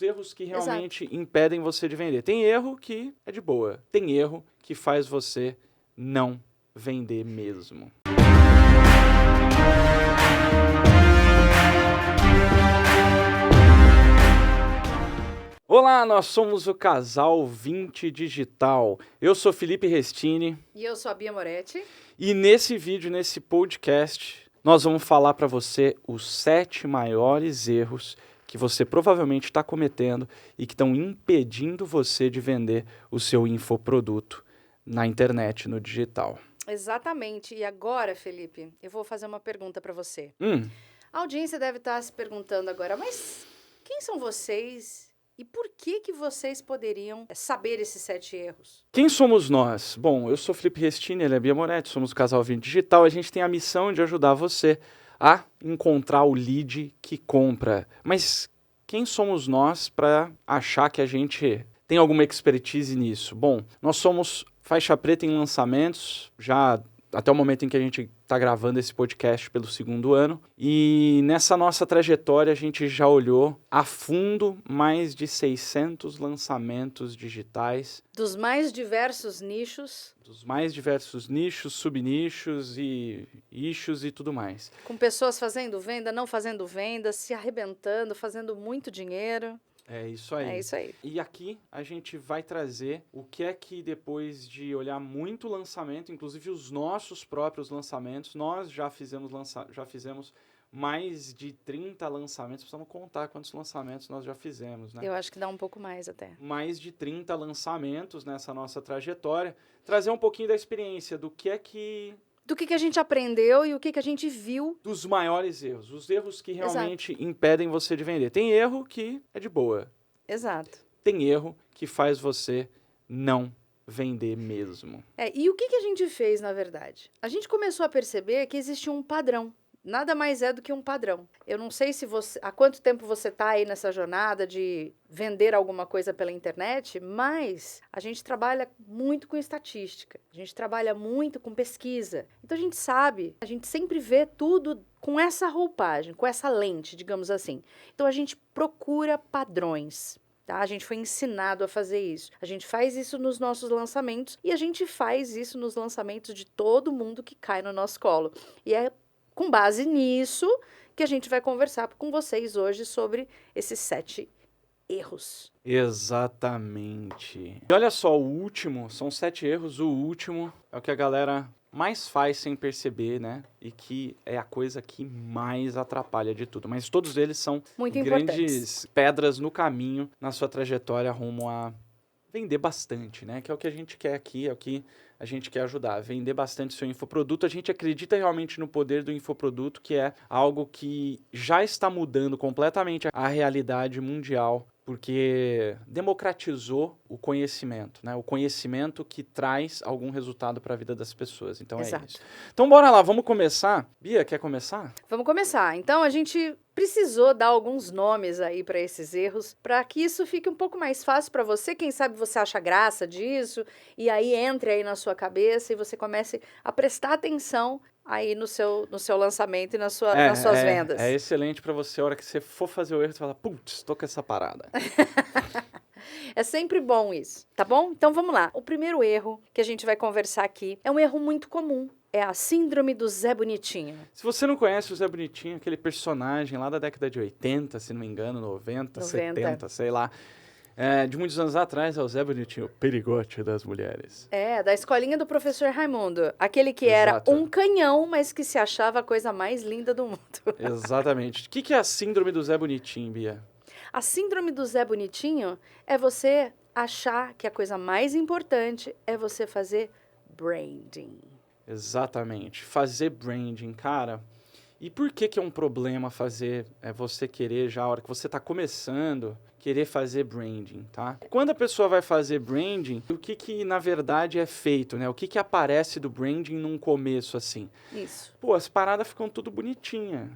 erros que Exato. realmente impedem você de vender. Tem erro que é de boa. Tem erro que faz você não vender mesmo. Olá, nós somos o Casal 20 Digital. Eu sou Felipe Restini. E eu sou a Bia Moretti. E nesse vídeo, nesse podcast, nós vamos falar para você os 7 maiores erros que você provavelmente está cometendo e que estão impedindo você de vender o seu infoproduto na internet, no digital. Exatamente. E agora, Felipe, eu vou fazer uma pergunta para você. Hum, A audiência deve estar se perguntando agora, mas quem são vocês e por que vocês poderiam saber esses 7 erros? Quem somos nós? Bom, eu sou Felipe Restini, ele é Bia Moretti, somos o Casal 20 Digital. A gente tem a missão de ajudar você a encontrar o lead que compra. Mas quem somos nós para achar que a gente tem alguma expertise nisso? Bom, nós somos faixa preta em lançamentos, já até o momento em que a gente está gravando esse podcast pelo 2º ano. E nessa nossa trajetória a gente já olhou a fundo mais de 600 lançamentos digitais. Dos mais diversos nichos. Dos mais diversos nichos, subnichos e nichos e tudo mais. Com pessoas fazendo venda, não fazendo venda, se arrebentando, fazendo muito dinheiro. É isso aí. É isso aí. E aqui a gente vai trazer o que é que depois de olhar muito lançamento, inclusive os nossos próprios lançamentos, nós já fizemos mais de 30 lançamentos, precisamos contar quantos lançamentos nós já fizemos, né? Eu acho que dá um pouco mais até. Mais de 30 lançamentos nessa nossa trajetória, trazer um pouquinho da experiência, do que a gente aprendeu e o que a gente viu. dos maiores erros, os erros que realmente impedem você de vender. Tem erro que é de boa. Exato. Tem erro que faz você não vender mesmo. E o que a gente fez, na verdade? A gente começou a perceber que existe um padrão. Nada mais é do que um padrão. Eu não sei se há quanto tempo você está aí nessa jornada de vender alguma coisa pela internet, mas a gente trabalha muito com estatística, a gente trabalha muito com pesquisa. Então a gente sabe, a gente sempre vê tudo com essa roupagem, com essa lente, digamos assim. Então a gente procura padrões. Tá? A gente foi ensinado a fazer isso. A gente faz isso nos nossos lançamentos e a gente faz isso nos lançamentos de todo mundo que cai no nosso colo. E é com base nisso que a gente vai conversar com vocês hoje sobre esses 7 erros. Exatamente. E olha só, o último, são 7 erros, o último é o que a galera mais faz sem perceber, né? E que é a coisa que mais atrapalha de tudo. Mas todos eles são Muito grandes importantes. pedras no caminho na sua trajetória rumo a vender bastante, né? Que é o que a gente quer aqui, é o que a gente quer ajudar. Vender bastante seu infoproduto. A gente acredita realmente no poder do infoproduto, que é algo que já está mudando completamente a realidade mundial, porque democratizou o conhecimento, né? O conhecimento que traz algum resultado para a vida das pessoas. Então Exato. É isso. Então bora lá, vamos começar? Bia, quer começar? Vamos começar. Então a gente precisou dar alguns nomes aí para esses erros, para que isso fique um pouco mais fácil para você. Quem sabe você acha graça disso e aí entre aí na sua cabeça e você comece a prestar atenção aí no seu lançamento e nas suas vendas. É excelente para você, a hora que você for fazer o erro, você fala, putz, tô com essa parada. É sempre bom isso, tá bom? Então vamos lá. O primeiro erro que a gente vai conversar aqui é um erro muito comum. É a síndrome do Zé Bonitinho. Se você não conhece o Zé Bonitinho, aquele personagem lá da década de 80, se não me engano, 90. 70, sei lá. De muitos anos atrás, é o Zé Bonitinho, o perigote das mulheres. Da escolinha do professor Raimundo. Aquele que era um canhão, mas que se achava a coisa mais linda do mundo. Exatamente. O que é a síndrome do Zé Bonitinho, Bia? A síndrome do Zé Bonitinho é você achar que a coisa mais importante é você fazer branding. Exatamente. Fazer branding, cara. E por que é um problema fazer, você querer já, a hora que você está começando, querer fazer branding, tá? Quando a pessoa vai fazer branding, o que na verdade é feito, né? O que aparece do branding num começo, assim? Isso. Pô, as paradas ficam tudo bonitinha.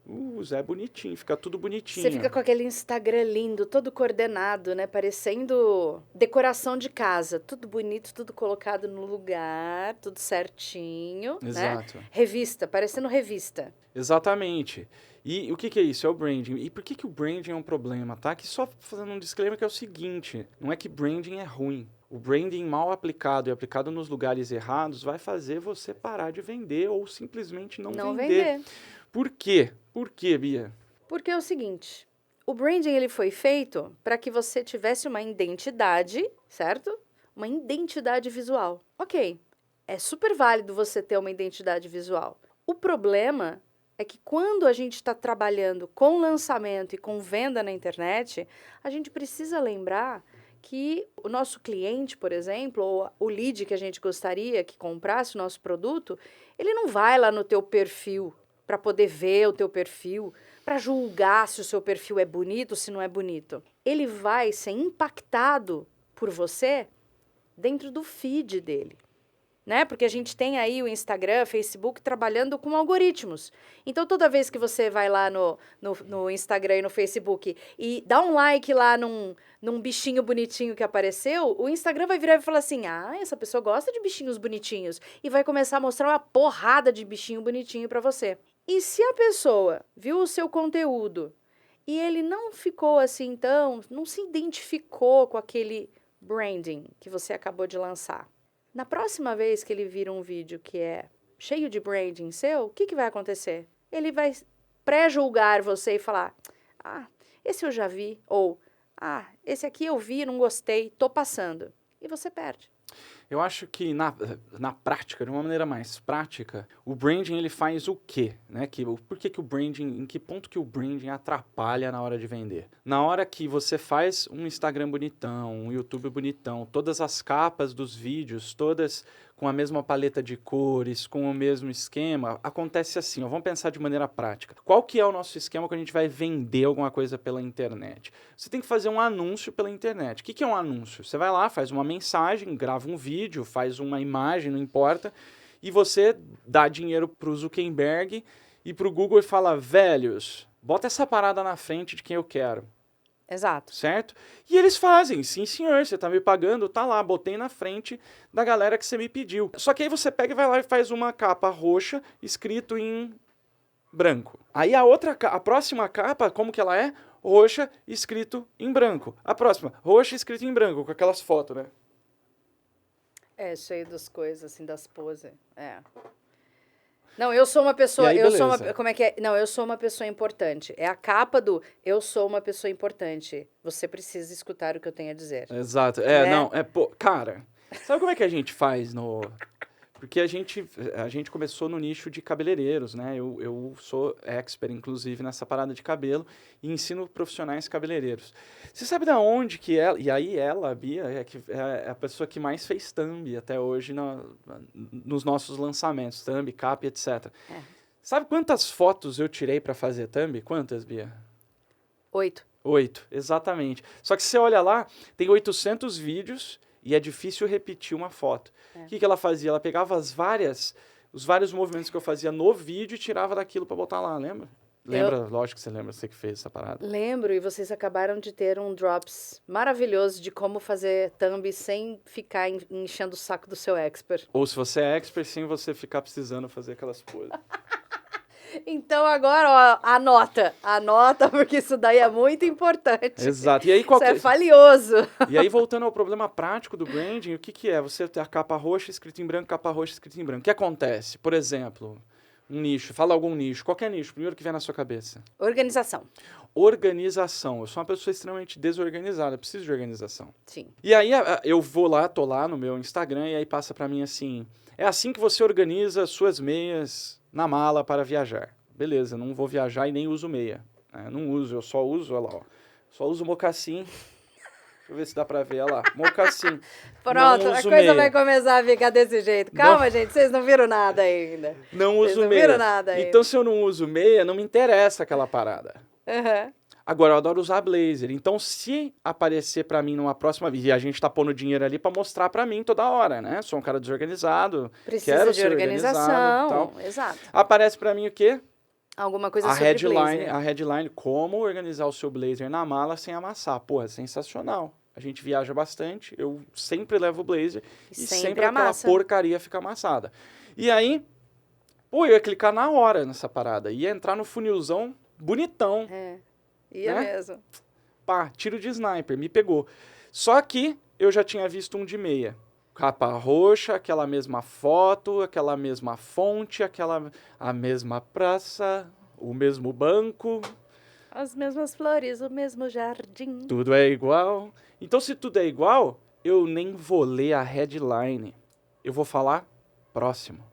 O Zé é bonitinho, fica tudo bonitinho. Você fica com aquele Instagram lindo, todo coordenado, né? Parecendo decoração de casa. Tudo bonito, tudo colocado no lugar, tudo certinho. Exato. Né? Revista, parecendo revista. Exatamente. E o que é isso? É o branding. E por que o branding é um problema, tá? Que só fazendo um disclaimer que é o seguinte, não é que branding é ruim. O branding mal aplicado e aplicado nos lugares errados vai fazer você parar de vender ou simplesmente não vender. Por quê? Por quê, Bia? Porque é o seguinte, o branding ele foi feito para que você tivesse uma identidade, certo? Uma identidade visual. Ok, é super válido você ter uma identidade visual. O problema é que quando a gente está trabalhando com lançamento e com venda na internet, a gente precisa lembrar que o nosso cliente, por exemplo, ou o lead que a gente gostaria que comprasse o nosso produto, ele não vai lá no teu perfil para poder ver o teu perfil, para julgar se o seu perfil é bonito ou se não é bonito. Ele vai ser impactado por você dentro do feed dele. Né? Porque a gente tem aí o Instagram, Facebook trabalhando com algoritmos. Então, toda vez que você vai lá no Instagram e no Facebook e dá um like lá num bichinho bonitinho que apareceu, o Instagram vai virar e falar assim, essa pessoa gosta de bichinhos bonitinhos. E vai começar a mostrar uma porrada de bichinho bonitinho para você. E se a pessoa viu o seu conteúdo e ele não ficou assim, então, não se identificou com aquele branding que você acabou de lançar, na próxima vez que ele vira um vídeo que é cheio de branding seu, o que vai acontecer? Ele vai pré-julgar você e falar, esse eu já vi, ou, esse aqui eu vi, não gostei, tô passando. E você perde. Eu acho que na prática, de uma maneira mais prática, o branding ele faz o quê? Né? Por que o branding, em que ponto que o branding atrapalha na hora de vender? Na hora que você faz um Instagram bonitão, um YouTube bonitão, todas as capas dos vídeos, todas com a mesma paleta de cores, com o mesmo esquema, acontece assim, vamos pensar de maneira prática. Qual que é o nosso esquema quando a gente vai vender alguma coisa pela internet? Você tem que fazer um anúncio pela internet. O que é um anúncio? Você vai lá, faz uma mensagem, grava um vídeo, faz uma imagem, não importa, e você dá dinheiro para o Zuckerberg e para o Google e fala, velhos, bota essa parada na frente de quem eu quero. Exato. Certo? E eles fazem, sim senhor, você tá me pagando, tá lá, botei na frente da galera que você me pediu. Só que aí você pega e vai lá e faz uma capa roxa escrito em branco. Aí a próxima capa, como que ela é? Roxa escrito em branco. A próxima, roxa escrito em branco, com aquelas fotos, né? É, cheio das coisas, assim, das poses. É. Não, eu sou uma pessoa, aí, como é que é? Não, eu sou uma pessoa importante. É a capa do eu sou uma pessoa importante. Você precisa escutar o que eu tenho a dizer. Exato. Cara, sabe como é que a gente faz no... Porque a gente começou no nicho de cabeleireiros, né? Eu sou expert, inclusive, nessa parada de cabelo e ensino profissionais cabeleireiros. Você sabe de onde que ela... E aí ela, a Bia, é a pessoa que mais fez thumb até hoje nos nossos lançamentos. Thumb, cap, etc. É. Sabe quantas fotos eu tirei para fazer thumb? Quantas, Bia? 8. 8, exatamente. Só que você olha lá, tem 800 vídeos... E é difícil repetir uma foto. O que ela fazia? Ela pegava os vários movimentos que eu fazia no vídeo e tirava daquilo para botar lá, lembra? Lembra? Lógico que você lembra, você que fez essa parada. Lembro, e vocês acabaram de ter um drops maravilhoso de como fazer thumb sem ficar enchendo o saco do seu expert. Ou se você é expert, sem você ficar precisando fazer aquelas poses. Então agora, ó, anota, porque isso daí é muito importante. Exato. E aí, isso é valioso. E aí, voltando ao problema prático do branding, o que é? Você ter a capa roxa escrita em branco, capa roxa escrita em branco. O que acontece? Por exemplo, um nicho, fala algum nicho, qualquer nicho, primeiro que vem na sua cabeça. Organização. Eu sou uma pessoa extremamente desorganizada, preciso de organização. Sim. E aí, eu tô lá no meu Instagram, e aí passa pra mim assim, é assim que você organiza suas meias na mala para viajar. Beleza, não vou viajar e nem uso meia. Não uso, eu só uso, olha lá, ó. Só uso mocassim. Deixa eu ver se dá pra ver, olha lá. Mocassim. Pronto, a coisa vai começar a ficar desse jeito. Calma, gente, vocês não viram nada ainda. Não uso meia. Vocês não viram nada ainda. Então, se eu não uso meia, não me interessa aquela parada. Uhum. Agora, eu adoro usar blazer. Então, se aparecer pra mim numa próxima vez, e a gente tá pondo dinheiro ali pra mostrar pra mim toda hora, né? Sou um cara desorganizado. Precisa de organização. Tal. Exato. Aparece pra mim o quê? Alguma coisa sobre blazer. A headline, como organizar o seu blazer na mala sem amassar. Porra, sensacional. A gente viaja bastante, eu sempre levo o blazer e sempre aquela porcaria fica amassada. E aí, eu ia clicar na hora nessa parada. Ia entrar no funilzão bonitão. Ia né? mesmo. Pá, tiro de sniper, me pegou. Só que eu já tinha visto um de meia. Capa roxa, aquela mesma foto, aquela mesma fonte, a mesma praça, o mesmo banco, As mesmas flores, o mesmo jardim. tudo é igual. Então, se tudo é igual, eu nem vou ler a headline. Eu vou falar próximo.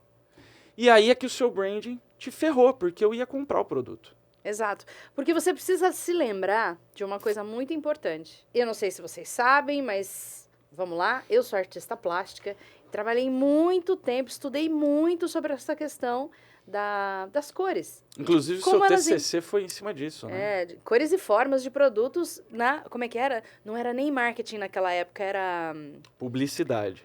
E aí é que o seu branding te ferrou, porque eu ia comprar o produto. Exato. Porque você precisa se lembrar de uma coisa muito importante. Eu não sei se vocês sabem, mas vamos lá. Eu sou artista plástica. Trabalhei muito tempo, estudei muito sobre essa questão das cores. Inclusive, o Como seu elas TCC foi em cima disso, né? de cores e formas de produtos como é que era? Não era nem marketing naquela época, era Publicidade.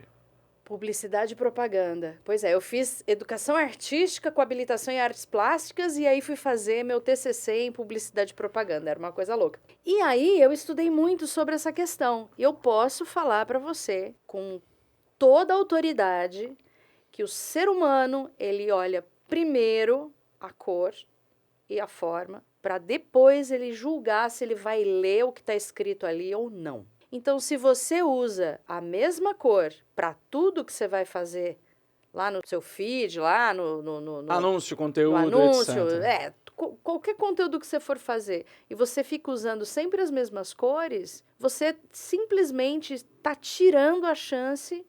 publicidade e propaganda. Pois é, eu fiz educação artística com habilitação em artes plásticas e aí fui fazer meu TCC em publicidade e propaganda. Era uma coisa louca. E aí eu estudei muito sobre essa questão. E eu posso falar para você com toda a autoridade que o ser humano, ele olha primeiro a cor e a forma para depois ele julgar se ele vai ler o que está escrito ali ou não. Então, se você usa a mesma cor para tudo que você vai fazer lá no seu feed, lá no Anúncio, conteúdo, anúncio, etc. qualquer conteúdo que você for fazer, e você fica usando sempre as mesmas cores, você simplesmente está tirando a chance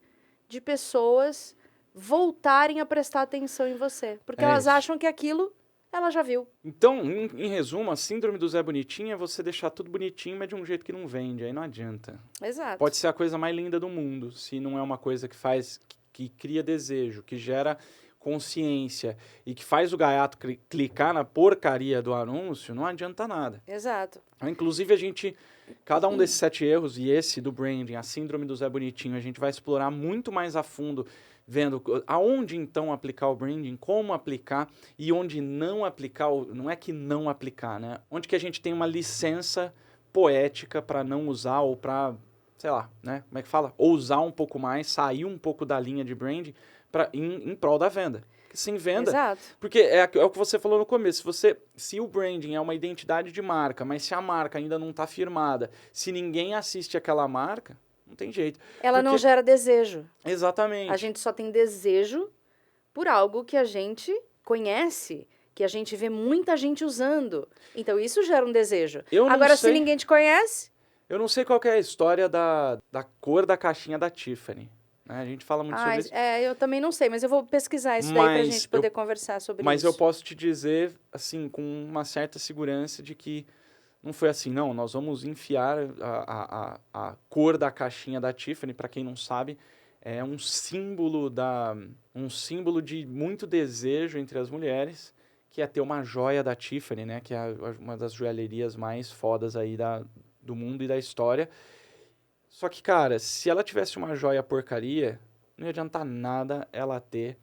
de pessoas voltarem a prestar atenção em você. Porque É elas isso. acham que aquilo ela já viu. Então, em resumo, a síndrome do Zé Bonitinho é você deixar tudo bonitinho, mas de um jeito que não vende, aí não adianta. Exato. Pode ser a coisa mais linda do mundo, se não é uma coisa que faz, que cria desejo, que gera consciência e que faz o gaiato clicar na porcaria do anúncio, não adianta nada. Exato. Inclusive, cada um desses 7 erros, e esse do branding, a síndrome do Zé Bonitinho, a gente vai explorar muito mais a fundo, vendo aonde então aplicar o branding, como aplicar e onde não aplicar, não é que não aplicar, né? Onde que a gente tem uma licença poética para não usar ou para, sei lá, né? Como é que fala? Ousar um pouco mais, sair um pouco da linha de branding em prol da venda. Porque sem venda, Exato. porque é o que você falou no começo, se o branding é uma identidade de marca, mas se a marca ainda não está firmada, se ninguém assiste aquela marca, não tem jeito. Ela não gera desejo. Exatamente. A gente só tem desejo por algo que a gente conhece, que a gente vê muita gente usando. Então, isso gera um desejo. Agora, se ninguém te conhece... Eu não sei qual que é a história da cor da caixinha da Tiffany. A gente fala muito sobre isso. Eu também não sei, mas eu vou pesquisar isso daí pra gente poder conversar sobre isso. Mas eu posso te dizer, assim, com uma certa segurança de que não foi assim, não. Nós vamos enfiar a cor da caixinha da Tiffany, para quem não sabe, é um símbolo de muito desejo entre as mulheres, que é ter uma joia da Tiffany, né? Que é uma das joalherias mais fodas aí do mundo e da história. Só que, cara, se ela tivesse uma joia porcaria, não ia adiantar nada ela ter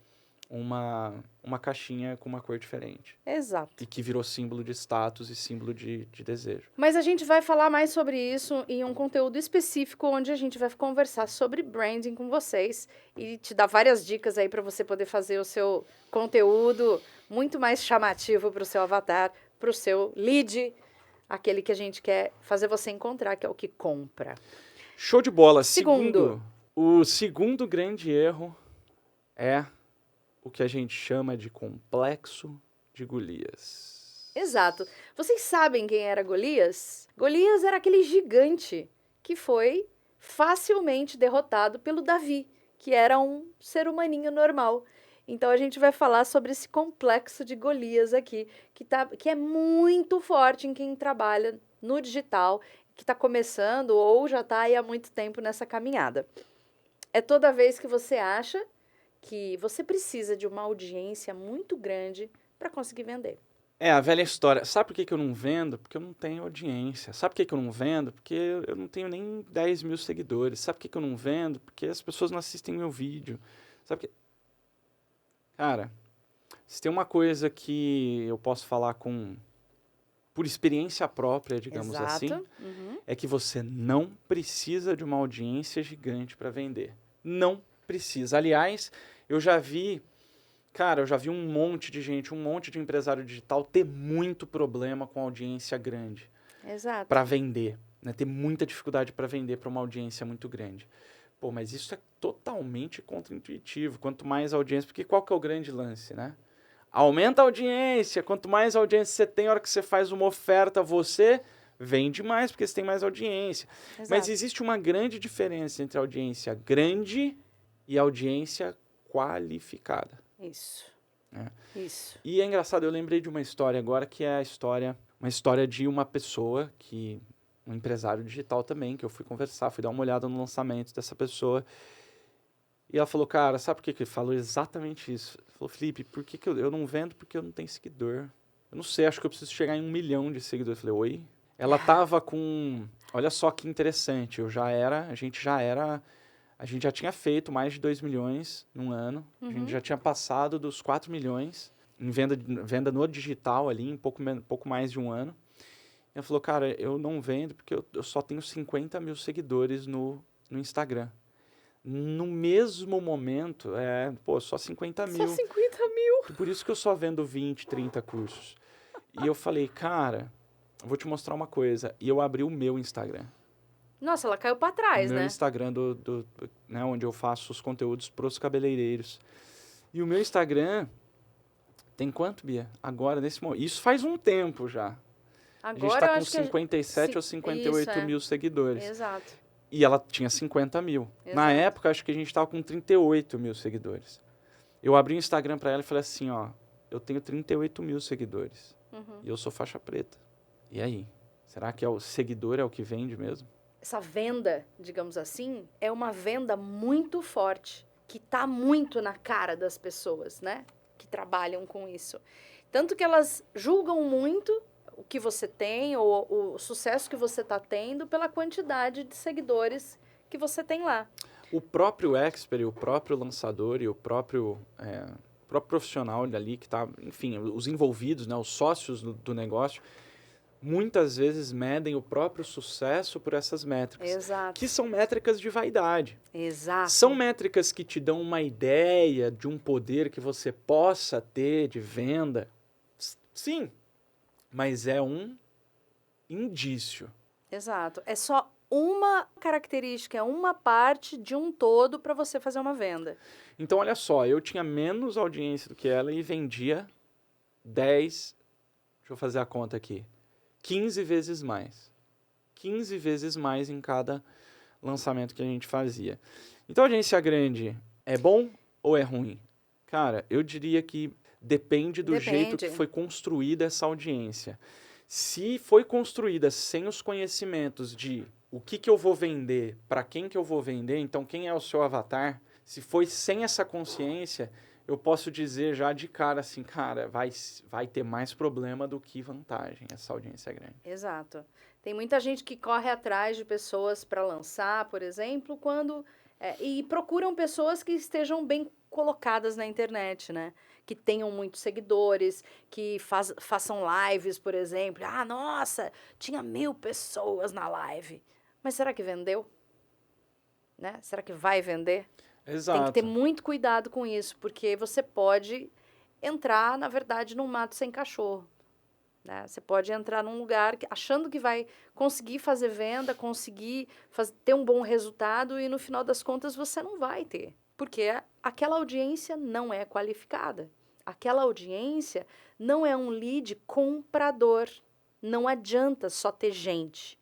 uma caixinha com uma cor diferente. Exato. E que virou símbolo de status e símbolo de desejo. Mas a gente vai falar mais sobre isso em um conteúdo específico, onde a gente vai conversar sobre branding com vocês e te dar várias dicas aí para você poder fazer o seu conteúdo muito mais chamativo para o seu avatar, para o seu lead, aquele que a gente quer fazer você encontrar, que é o que compra. Show de bola. O segundo grande erro é o que a gente chama de complexo de Golias. Exato. Vocês sabem quem era Golias? Golias era aquele gigante que foi facilmente derrotado pelo Davi, que era um ser humaninho normal. Então a gente vai falar sobre esse complexo de Golias aqui, que é muito forte em quem trabalha no digital, que está começando ou já está aí há muito tempo nessa caminhada. É toda vez que você acha que você precisa de uma audiência muito grande para conseguir vender. É a velha história. Sabe por que eu não vendo? Porque eu não tenho audiência. Sabe por que eu não vendo? Porque eu não tenho nem 10 mil seguidores. Sabe por que eu não vendo? Porque as pessoas não assistem meu vídeo. Sabe por que... Cara, se tem uma coisa que eu posso falar por experiência própria, digamos assim, é que você não precisa de uma audiência gigante para vender. Não precisa. Aliás, eu já vi Cara, eu já vi um monte de gente, um monte de empresário digital ter muito problema com audiência grande Exato. para vender, né? Ter muita dificuldade para vender para uma audiência muito grande. Pô, mas isso é totalmente contraintuitivo. Quanto mais audiência, porque qual que é o grande lance, né? Aumenta a audiência. Quanto mais audiência você tem, a hora que você faz uma oferta, você vende mais, porque você tem mais audiência. Exato. Mas existe uma grande diferença entre audiência grande e audiência qualificada. Isso. É. Isso. E é engraçado, eu lembrei de uma história agora, que é uma história de uma pessoa, um empresário digital também, que eu fui conversar, fui dar uma olhada no lançamento dessa pessoa. E ela falou, cara, sabe por que ele falou exatamente isso? Ele falou, Felipe, por que eu não vendo? Porque eu não tenho seguidor. Eu não sei, acho que eu preciso chegar em 1 milhão de seguidores. Eu falei, oi? Ela tava com... Olha só que interessante, a gente já tinha feito mais de 2 milhões num ano. A gente já tinha passado dos 4 milhões em venda no digital ali, em pouco mais de um ano. E ela falou, cara, eu não vendo porque eu só tenho 50 mil seguidores no Instagram. No mesmo momento, só 50 mil. Só 50 mil. Por isso que eu só vendo 20, 30 cursos. E eu falei, cara, eu vou te mostrar uma coisa. E eu abri o meu Instagram. Nossa, ela caiu pra O trás, meu né? Instagram, né, onde eu faço os conteúdos pros cabeleireiros. E o meu Instagram tem quanto, Bia? Agora, nesse momento. Isso faz um tempo já. A gente Agora tá eu com acho que 57 ou 58 mil seguidores. Exato. E ela tinha 50 mil. Na Exato. época, acho que a gente tava com 38 mil seguidores. Eu abri o Instagram pra ela e falei assim, ó, eu tenho 38 mil seguidores. E eu sou faixa preta. E aí? Será que o seguidor é o que vende mesmo? Essa venda, digamos assim, é uma venda muito forte, que tá muito na cara das pessoas, né? Que trabalham com isso. Tanto que elas julgam muito o que você tem, ou o sucesso que você tá tendo, pela quantidade de seguidores que você tem lá. O próprio expert, o próprio lançador e o próprio profissional ali que tá, enfim, os envolvidos, né, os sócios do negócio, muitas vezes medem o próprio sucesso por essas métricas. Exato. Que são métricas de vaidade. Exato. São métricas que te dão uma ideia de um poder que você possa ter de venda. Sim, mas é um indício. Exato. É só uma característica, é uma parte de um todo para você fazer uma venda. Então, olha só, eu tinha menos audiência do que ela e vendia 10, deixa eu fazer a conta aqui, 15 vezes mais. 15 vezes mais em cada lançamento que a gente fazia. Então, audiência grande é bom ou é ruim? Cara, eu diria que depende do jeito que foi construída essa audiência. Se foi construída sem os conhecimentos de o que eu vou vender, para quem que eu vou vender, então quem é o seu avatar, se foi sem essa consciência, eu posso dizer já de cara assim, cara, vai ter mais problema do que vantagem essa audiência grande. Exato. Tem muita gente que corre atrás de pessoas para lançar, por exemplo, e procuram pessoas que estejam bem colocadas na internet, né? Que tenham muitos seguidores, que façam lives, por exemplo. Ah, nossa, tinha 1000 pessoas na live. Mas será que vendeu? Né? Será que vai vender? Exato. Tem que ter muito cuidado com isso, porque você pode entrar, na verdade, num mato sem cachorro. Né? Você pode entrar num lugar achando que vai conseguir fazer venda, ter um bom resultado e no final das contas você não vai ter. Porque aquela audiência não é qualificada. Aquela audiência não é um lead comprador. Não adianta só ter gente.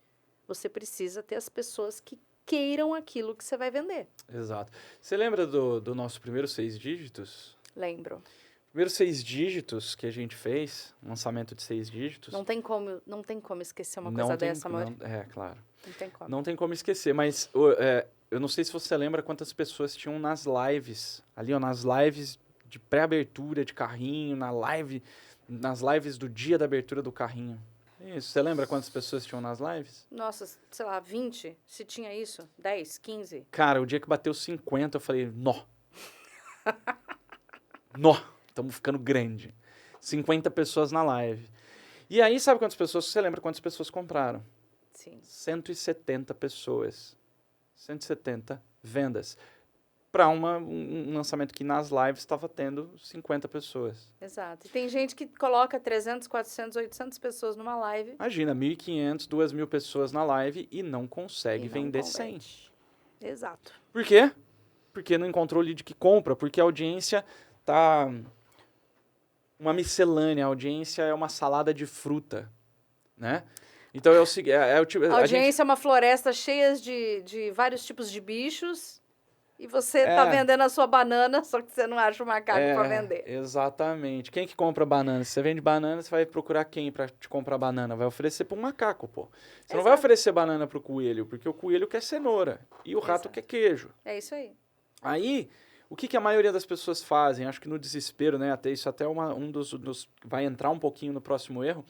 Você precisa ter as pessoas que queiram aquilo que você vai vender. Exato. Você lembra do nosso primeiro 6 dígitos? Lembro. Primeiros 6 dígitos que a gente fez, um lançamento de 6 dígitos. Não tem como esquecer uma coisa dessa, amor. Claro. Não tem como. Não tem como esquecer, mas eu não sei se você lembra quantas pessoas tinham nas lives, ali ó, nas lives de pré-abertura de carrinho, nas lives do dia da abertura do carrinho. Isso, você lembra quantas pessoas tinham nas lives? Nossa, sei lá, 20, se tinha isso, 10, 15. Cara, o dia que bateu 50, eu falei, nó. Nó. Estamos ficando grande. 50 pessoas na live. E aí, sabe quantas pessoas? Você lembra quantas pessoas compraram? Sim. 170 pessoas. 170 vendas. para um lançamento que nas lives estava tendo 50 pessoas. Exato. E tem gente que coloca 300, 400, 800 pessoas numa live. Imagina, 1.500, 2.000 pessoas na live e não consegue e não vender 100. converte. Exato. Por quê? Porque não encontrou lead que compra, porque a audiência tá uma miscelânea, a audiência é uma salada de fruta, né? Então é o seguinte, A audiência é uma floresta cheia de vários tipos de bichos e você tá vendendo a sua banana, só que você não acha o macaco para vender. Exatamente. Quem que compra banana? Se você vende banana, você vai procurar quem para te comprar banana? Vai oferecer para um macaco, pô. Você não vai oferecer banana pro coelho, porque o coelho quer cenoura e o rato quer queijo. É isso aí. Aí, o que a maioria das pessoas fazem? Acho que no desespero, né? Isso até um dos... Vai entrar um pouquinho no próximo erro,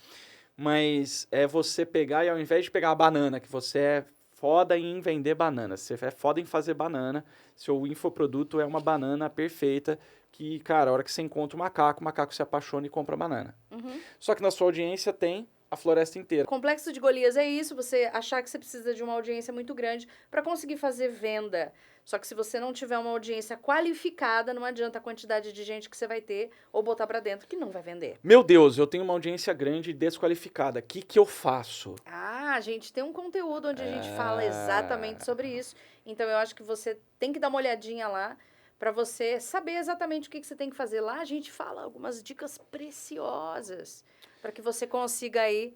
mas é você pegar e ao invés de pegar a banana, que você é foda em vender banana, você é foda em fazer banana, seu infoproduto é uma banana perfeita que, cara, a hora que você encontra o macaco se apaixona e compra a banana. Uhum. Só que na sua audiência tem a floresta inteira. O complexo de Golias é isso, você achar que você precisa de uma audiência muito grande para conseguir fazer venda. Só que se você não tiver uma audiência qualificada, não adianta a quantidade de gente que você vai ter ou botar para dentro que não vai vender. Meu Deus, eu tenho uma audiência grande e desqualificada. O que eu faço? A gente tem um conteúdo onde a gente fala exatamente sobre isso. Então eu acho que você tem que dar uma olhadinha lá para você saber exatamente o que você tem que fazer. Lá a gente fala algumas dicas preciosas para que você consiga aí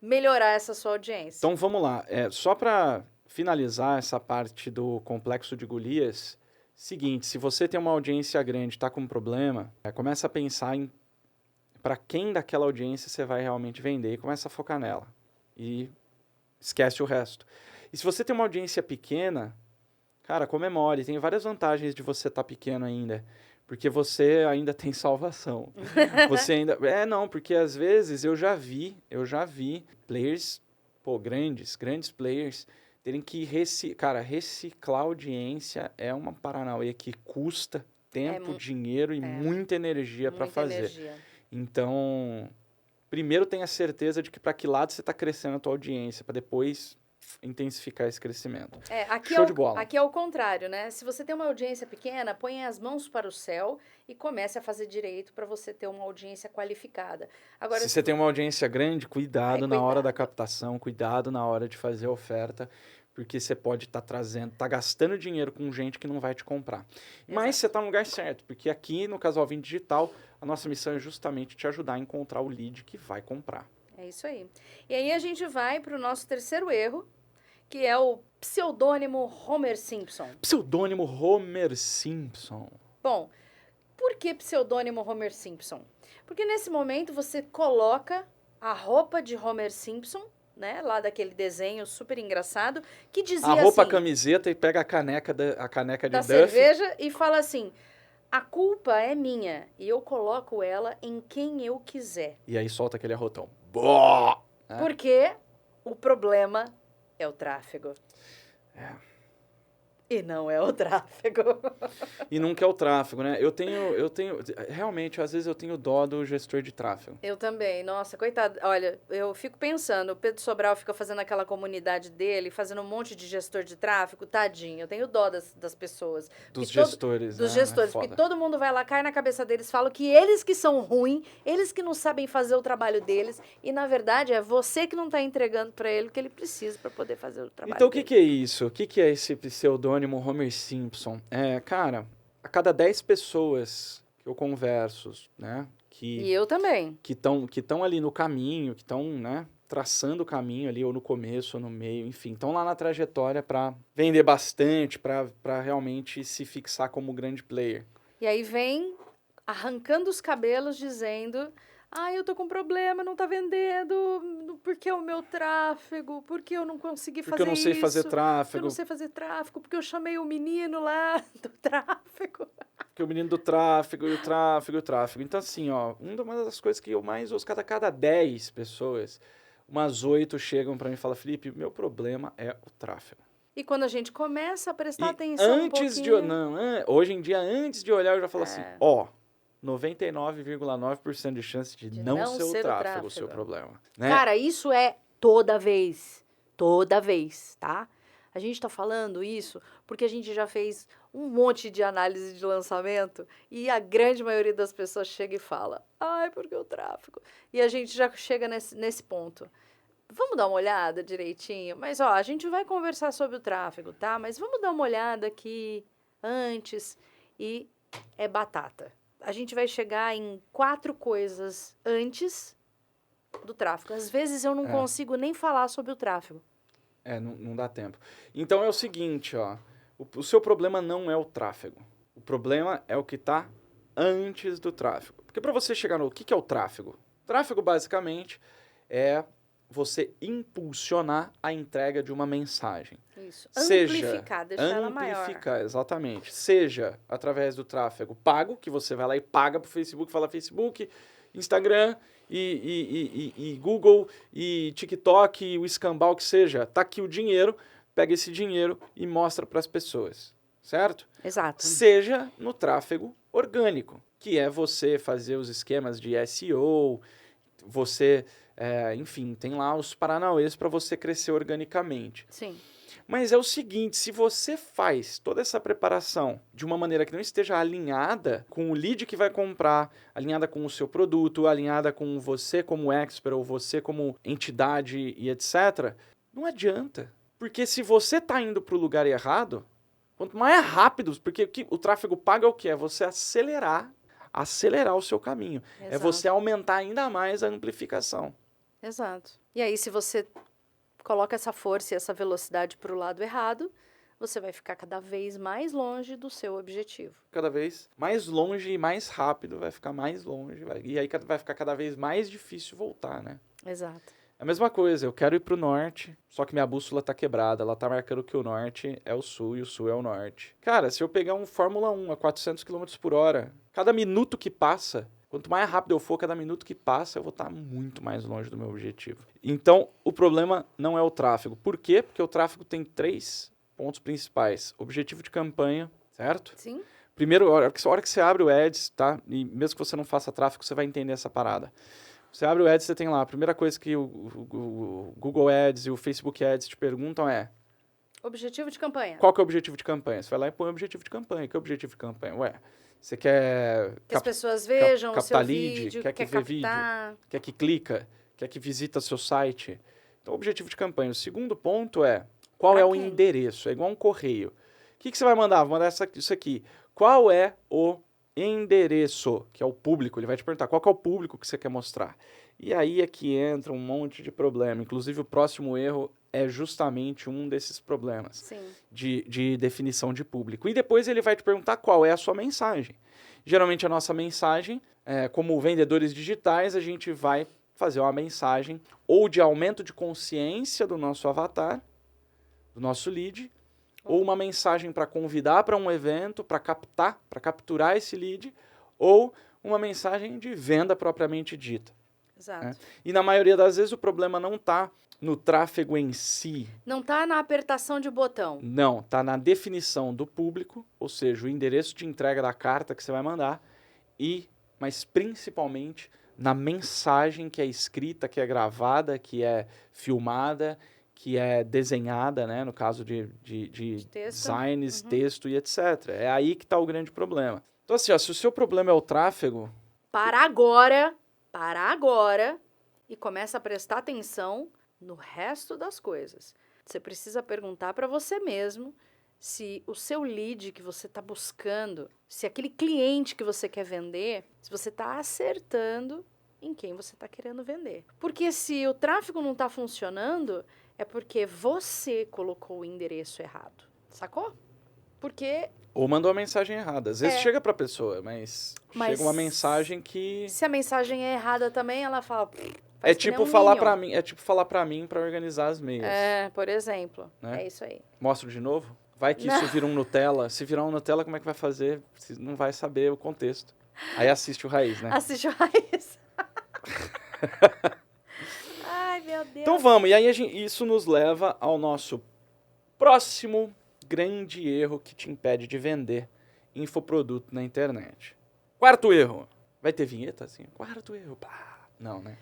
melhorar essa sua audiência. Então vamos lá, só para finalizar essa parte do complexo de Golias, seguinte, se você tem uma audiência grande, está com um problema, começa a pensar em para quem daquela audiência você vai realmente vender e começa a focar nela. E esquece o resto. E se você tem uma audiência pequena, cara, comemore, tem várias vantagens de você estar pequeno ainda. Porque você ainda tem salvação. Você ainda... não, porque às vezes eu já vi players, grandes players, terem que reciclar a audiência é uma paranauê que custa tempo, dinheiro e muita energia para fazer. Então, primeiro tenha certeza de que para que lado você está crescendo a tua audiência, para depois intensificar esse crescimento. Show de bola. Aqui é o contrário, né? Se você tem uma audiência pequena, põe as mãos para o céu e comece a fazer direito para você ter uma audiência qualificada. Agora, se você tem uma audiência grande, cuidado na hora da captação, cuidado na hora de fazer a oferta, porque você pode estar gastando dinheiro com gente que não vai te comprar. Exato. Mas você está no lugar certo, porque aqui no Casal Vim Digital, a nossa missão é justamente te ajudar a encontrar o lead que vai comprar. É isso aí. E aí a gente vai para o nosso terceiro erro, que é o pseudônimo Homer Simpson. Pseudônimo Homer Simpson. Bom, por que pseudônimo Homer Simpson? Porque nesse momento você coloca a roupa de Homer Simpson, né, lá daquele desenho super engraçado, que dizia assim... A roupa, a camiseta e pega a caneca de Duff. Cerveja e fala assim... A culpa é minha e eu coloco ela em quem eu quiser. E aí solta aquele arrotão. Porque o problema é o tráfego. E não é o tráfego. E nunca é o tráfego, né? Eu tenho... Realmente, às vezes eu tenho dó do gestor de tráfego. Eu também. Nossa, coitado. Olha, eu fico pensando, o Pedro Sobral fica fazendo aquela comunidade dele, fazendo um monte de gestor de tráfego, tadinho. Eu tenho dó das pessoas. Dos gestores, Dos gestores, porque todo mundo vai lá, cai na cabeça deles, fala que eles que são ruins, eles que não sabem fazer o trabalho deles, e na verdade é você que não está entregando para ele o que ele precisa para poder fazer o trabalho dele. Então o que é isso? O que é esse pseudônimo Homer Simpson? Cara, a cada 10 pessoas que eu converso, né? E eu também. Que estão ali no caminho, que estão, né, traçando o caminho ali, ou no começo, ou no meio, enfim, estão lá na trajetória para vender bastante, para realmente se fixar como grande player. E aí vem arrancando os cabelos dizendo... eu tô com problema, não tá vendendo, porque é o meu tráfego, porque eu não consegui fazer isso. Porque eu não sei fazer tráfego. Porque eu não sei fazer tráfego, porque eu chamei o menino lá do tráfego. Porque o menino do tráfego, e o tráfego. Então, assim, uma das coisas que eu mais ouço, cada 10 pessoas, umas 8 chegam pra mim e falam, Felipe, meu problema é o tráfego. E quando a gente começa a prestar atenção hoje em dia, antes de olhar, eu já falo assim, 99,9% de chance de não ser o tráfego o seu problema. Né? Cara, isso é toda vez, tá? A gente está falando isso porque a gente já fez um monte de análise de lançamento e a grande maioria das pessoas chega e fala, ai, porque o tráfego? E a gente já chega nesse ponto. Vamos dar uma olhada direitinho? Mas, ó, a gente vai conversar sobre o tráfego, tá? Mas vamos dar uma olhada aqui antes e é batata. A gente vai chegar em 4 coisas antes do tráfego. Às vezes eu não consigo nem falar sobre o tráfego. Não dá tempo. Então é o seguinte, ó. O seu problema não é o tráfego. O problema é o que está antes do tráfego. Porque para você chegar no... O que é o tráfego? Tráfego, basicamente, é você impulsionar a entrega de uma mensagem. Isso. Amplificar, deixar ela maior. Amplificar, exatamente. Seja através do tráfego pago, que você vai lá e paga para o Facebook, fala Facebook, Instagram e Google e TikTok e o escambau que seja. Tá aqui o dinheiro, pega esse dinheiro e mostra para as pessoas, certo? Exato. Seja no tráfego orgânico, que é você fazer os esquemas de SEO, você... enfim, tem lá os paranauês para você crescer organicamente. Sim. Mas é o seguinte, se você faz toda essa preparação de uma maneira que não esteja alinhada com o lead que vai comprar, alinhada com o seu produto, alinhada com você como expert ou você como entidade e etc., não adianta. Porque se você está indo para o lugar errado, quanto mais rápido, porque o tráfego pago é o quê? É você acelerar o seu caminho. Exato. É você aumentar ainda mais a amplificação. Exato. E aí, se você coloca essa força e essa velocidade para o lado errado, você vai ficar cada vez mais longe do seu objetivo. Cada vez mais longe e mais rápido, vai ficar mais longe. E aí vai ficar cada vez mais difícil voltar, né? Exato. É a mesma coisa, eu quero ir pro norte, só que minha bússola tá quebrada. Ela tá marcando que o norte é o sul e o sul é o norte. Cara, se eu pegar um Fórmula 1 a 400 km por hora, cada minuto que passa... Quanto mais rápido eu for, cada minuto que passa, eu vou estar muito mais longe do meu objetivo. Então, o problema não é o tráfego. Por quê? Porque o tráfego tem 3 pontos principais. Objetivo de campanha, certo? Sim. Primeiro, a hora que você abre o Ads, tá? E mesmo que você não faça tráfego, você vai entender essa parada. Você abre o Ads, você tem lá, a primeira coisa que o Google Ads e o Facebook Ads te perguntam é... Objetivo de campanha. Qual que é o objetivo de campanha? Você vai lá e põe o objetivo de campanha. Que é o objetivo de campanha? Ué... Você quer... Que as pessoas vejam o seu lead, vídeo, quer que vê vídeo, quer que clica, quer que visita seu site. Então, objetivo de campanha. O segundo ponto é, qual é o endereço? É igual um correio. O que você vai mandar? Vou mandar isso aqui. Qual é o endereço? Que é o público. Ele vai te perguntar qual que é o público que você quer mostrar. E aí é que entra um monte de problema. Inclusive, o próximo erro é justamente um desses problemas. Sim. De definição de público. E depois ele vai te perguntar qual é a sua mensagem. Geralmente a nossa mensagem, como vendedores digitais, a gente vai fazer uma mensagem ou de aumento de consciência do nosso avatar, do nosso lead, ou uma mensagem para convidar para um evento, para capturar esse lead, ou uma mensagem de venda propriamente dita. Exato. E na maioria das vezes o problema não está no tráfego em si. Não está na apertação de botão. Não, está na definição do público, ou seja, o endereço de entrega da carta que você vai mandar, mas principalmente na mensagem que é escrita, que é gravada, que é filmada, que é desenhada, né, no caso de designs, texto e etc. É aí que está o grande problema. Então assim, ó, se o seu problema é o tráfego... Para agora e começa a prestar atenção no resto das coisas. Você precisa perguntar para você mesmo se o seu lead que você está buscando, se aquele cliente que você quer vender, se você está acertando em quem você está querendo vender. Porque se o tráfego não está funcionando, é porque você colocou o endereço errado. Sacou? Porque... Ou mandou a mensagem errada. Às vezes chega para a pessoa, mas chega uma mensagem que... Se a mensagem é errada também, ela fala... É tipo falar para mim para organizar as meias. Por exemplo. Né? É isso aí. Mostro de novo? Vai que isso vira um Nutella. Se virar um Nutella, como é que vai fazer? Você não vai saber o contexto. Aí assiste o Raiz, né? Assiste o Raiz. Ai, meu Deus. Então vamos. E aí isso nos leva ao nosso próximo grande erro que te impede de vender infoproduto na internet. Quarto erro. Vai ter vinheta assim? Quarto erro. Pá. Não, né?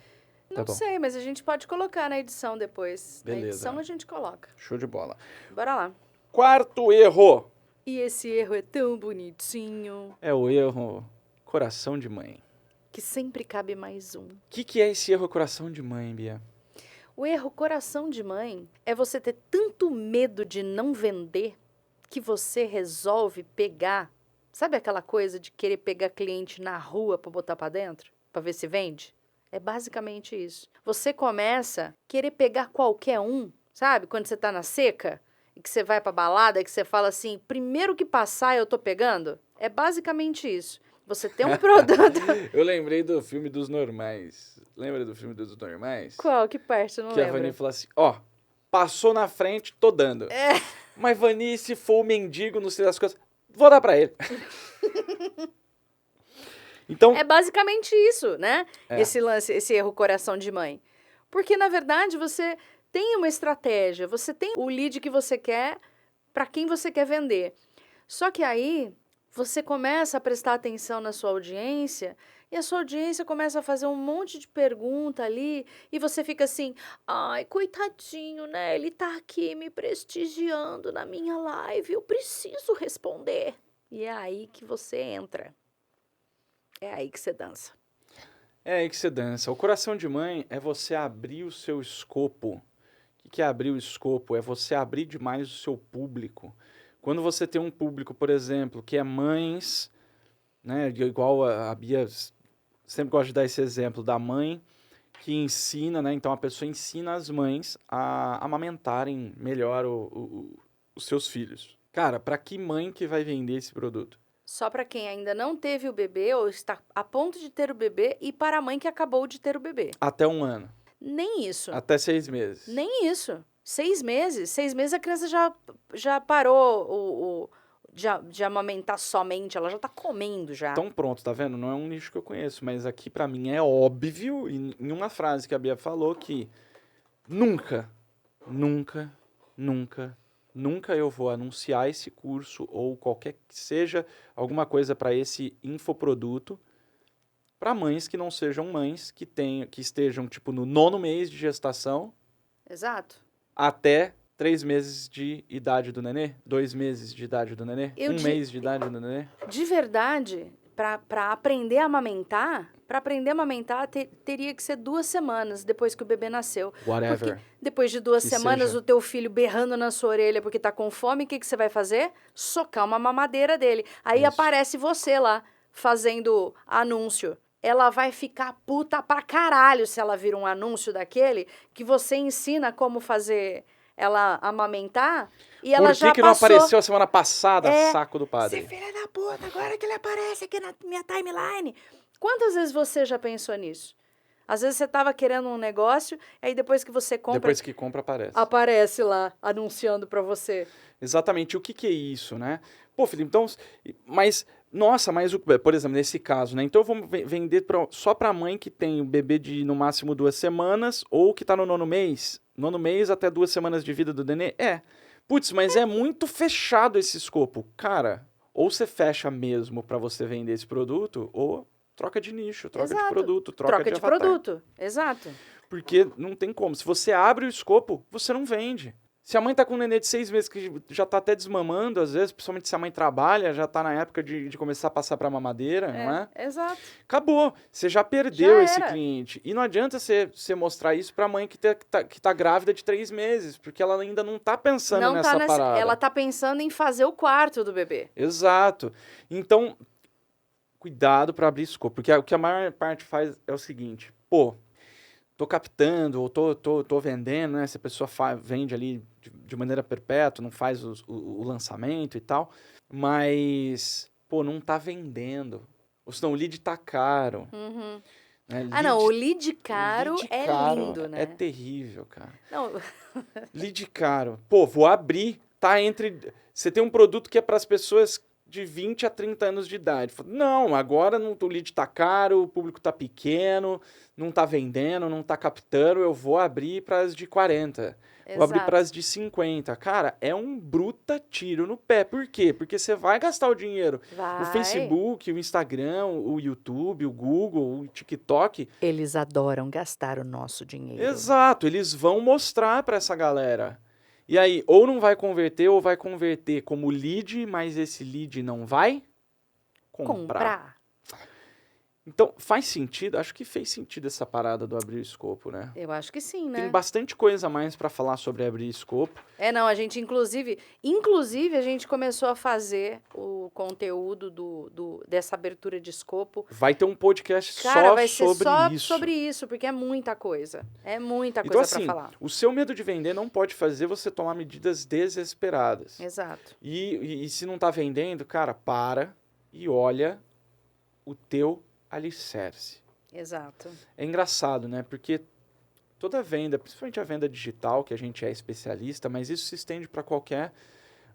Não sei, mas a gente pode colocar na edição depois. Beleza. Na edição a gente coloca. Show de bola. Bora lá. Quarto erro. E esse erro é tão bonitinho. É o erro coração de mãe. Que sempre cabe mais um. O que é esse erro coração de mãe, Bia? O erro coração de mãe é você ter tanto medo de não vender que você resolve pegar. Sabe aquela coisa de querer pegar cliente na rua para botar para dentro? Para ver se vende? É basicamente isso. Você começa a querer pegar qualquer um, sabe? Quando você tá na seca e que você vai pra balada e que você fala assim, primeiro que passar eu tô pegando. É basicamente isso. Você tem um produto... Eu lembrei do filme dos normais. Lembra do filme dos normais? Qual? Que parte? Eu não Que a lembro. Vani falou assim, ó, passou na frente, tô dando. Mas Vani, se for o mendigo, não sei das coisas, vou dar pra ele. Então, É basicamente isso, né? É. Esse lance, esse erro coração de mãe. Porque, na verdade, você tem uma estratégia, você tem o lead que você quer para quem você quer vender. Só que aí você começa a prestar atenção na sua audiência e a sua audiência começa a fazer um monte de pergunta ali e você fica assim, ai, coitadinho, né? Ele tá aqui me prestigiando na minha live, eu preciso responder. E é aí que você entra. É aí que você dança. é aí que você dança. O coração de mãe é você abrir o seu escopo. O que é abrir o escopo? É você abrir demais o seu público. Quando você tem um público, por exemplo, que é mães, né, igual a Bia sempre gosta de dar esse exemplo da mãe que ensina, né, então a pessoa ensina as mães a amamentarem melhor os seus filhos. Cara, para que mãe que vai vender esse produto? Só para quem ainda não teve o bebê ou está a ponto de ter o bebê e para a mãe que acabou de ter o bebê. Até 1 ano. Nem isso. Até 6 meses. Nem isso. 6 meses. 6 meses a criança já parou de amamentar somente. Ela já tá comendo já. Então pronto, tá vendo? Não é um nicho que eu conheço, mas aqui pra mim é óbvio, em uma frase que a Bia falou, que nunca, nunca, nunca, nunca eu vou anunciar esse curso ou qualquer que seja alguma coisa para esse infoproduto para mães que não sejam mães, que estejam tipo no 9º mês de gestação Exato. até 3 meses de idade do nenê, 2 meses de idade do nenê, Eu 1 di- mês de idade do nenê. De verdade, para aprender a amamentar, teria que ser 2 semanas depois que o bebê nasceu. Whatever. Porque depois de 2 Que semanas, seja. o teu filho berrando na sua orelha porque tá com fome, o que você vai fazer? Socar uma mamadeira dele. Aí Isso. aparece você lá, fazendo anúncio. Ela vai ficar puta pra caralho se ela vir um anúncio daquele que você ensina como fazer ela amamentar e ela Por já que não passou... apareceu a semana passada, É, saco do Você padre? filha da puta, agora que ele aparece aqui na minha timeline. Quantas vezes você já pensou nisso? Às vezes você tava querendo um negócio, aí depois que você compra, Depois que compra, aparece. aparece lá, anunciando pra você. Exatamente. O que é isso, né? Pô, Felipe, então... Mas, nossa, por exemplo, nesse caso, né? Então eu vou vender só pra mãe que tem o bebê de, no máximo, 2 semanas ou que tá no 9º mês. 9º mês até 2 semanas de vida do nenê? Putz, mas é muito fechado esse escopo. Cara, ou você fecha mesmo pra você vender esse produto, ou troca de nicho, troca de Exato. produto, troca de avatar. produto, exato. Porque não tem como. Se você abre o escopo, você não vende. Se a mãe tá com um nenê de 6 meses que já tá até desmamando, às vezes, principalmente se a mãe trabalha, já tá na época de começar a passar pra mamadeira, não é? Exato. Acabou. Você já perdeu Já esse era. cliente. E não adianta você mostrar isso pra mãe que tá grávida de 3 meses, porque ela ainda não tá pensando Não nessa tá parada. ela tá pensando em fazer o quarto do bebê. Exato. Então, cuidado para abrir escopo, porque o que a maior parte faz é o seguinte, pô, tô captando ou tô vendendo, né? Se a pessoa vende ali de maneira perpétua, não faz o lançamento e tal, mas, pô, não tá vendendo. Ou senão o lead tá caro. Uhum. Né? Ah, não, o lead caro lead é caro lindo, né? É terrível, cara. Não, Lead caro. Pô, vou abrir, tá entre... Você tem um produto que é para as pessoas de 20 a 30 anos de idade. Não, agora o lead tá caro, o público tá pequeno, não tá vendendo, não tá captando, eu vou abrir para as de 40. Vou abrir para as de 50. Cara, é um bruta tiro no pé. Por quê? Porque você vai gastar o dinheiro. Vai. O Facebook, o Instagram, o YouTube, o Google, o TikTok. Eles adoram gastar o nosso dinheiro. Exato, eles vão mostrar para essa galera. E aí, ou não vai converter, ou vai converter como lead, mas esse lead não vai comprar. Então, faz sentido? Acho que fez sentido essa parada do abrir o escopo, né? Eu acho que sim, né? Tem bastante coisa a mais para falar sobre abrir escopo. Não, a gente inclusive a gente começou a fazer o conteúdo dessa abertura de escopo. Vai ter um podcast Cara, só vai ser sobre só isso. sobre isso, porque é muita coisa. É muita Então, coisa assim, para falar. o seu medo de vender não pode fazer você tomar medidas desesperadas. Exato. E se não tá vendendo, cara, para e olha o teu alicerce. Exato. É engraçado, né? Porque toda venda, principalmente a venda digital, que a gente é especialista, mas isso se estende para qualquer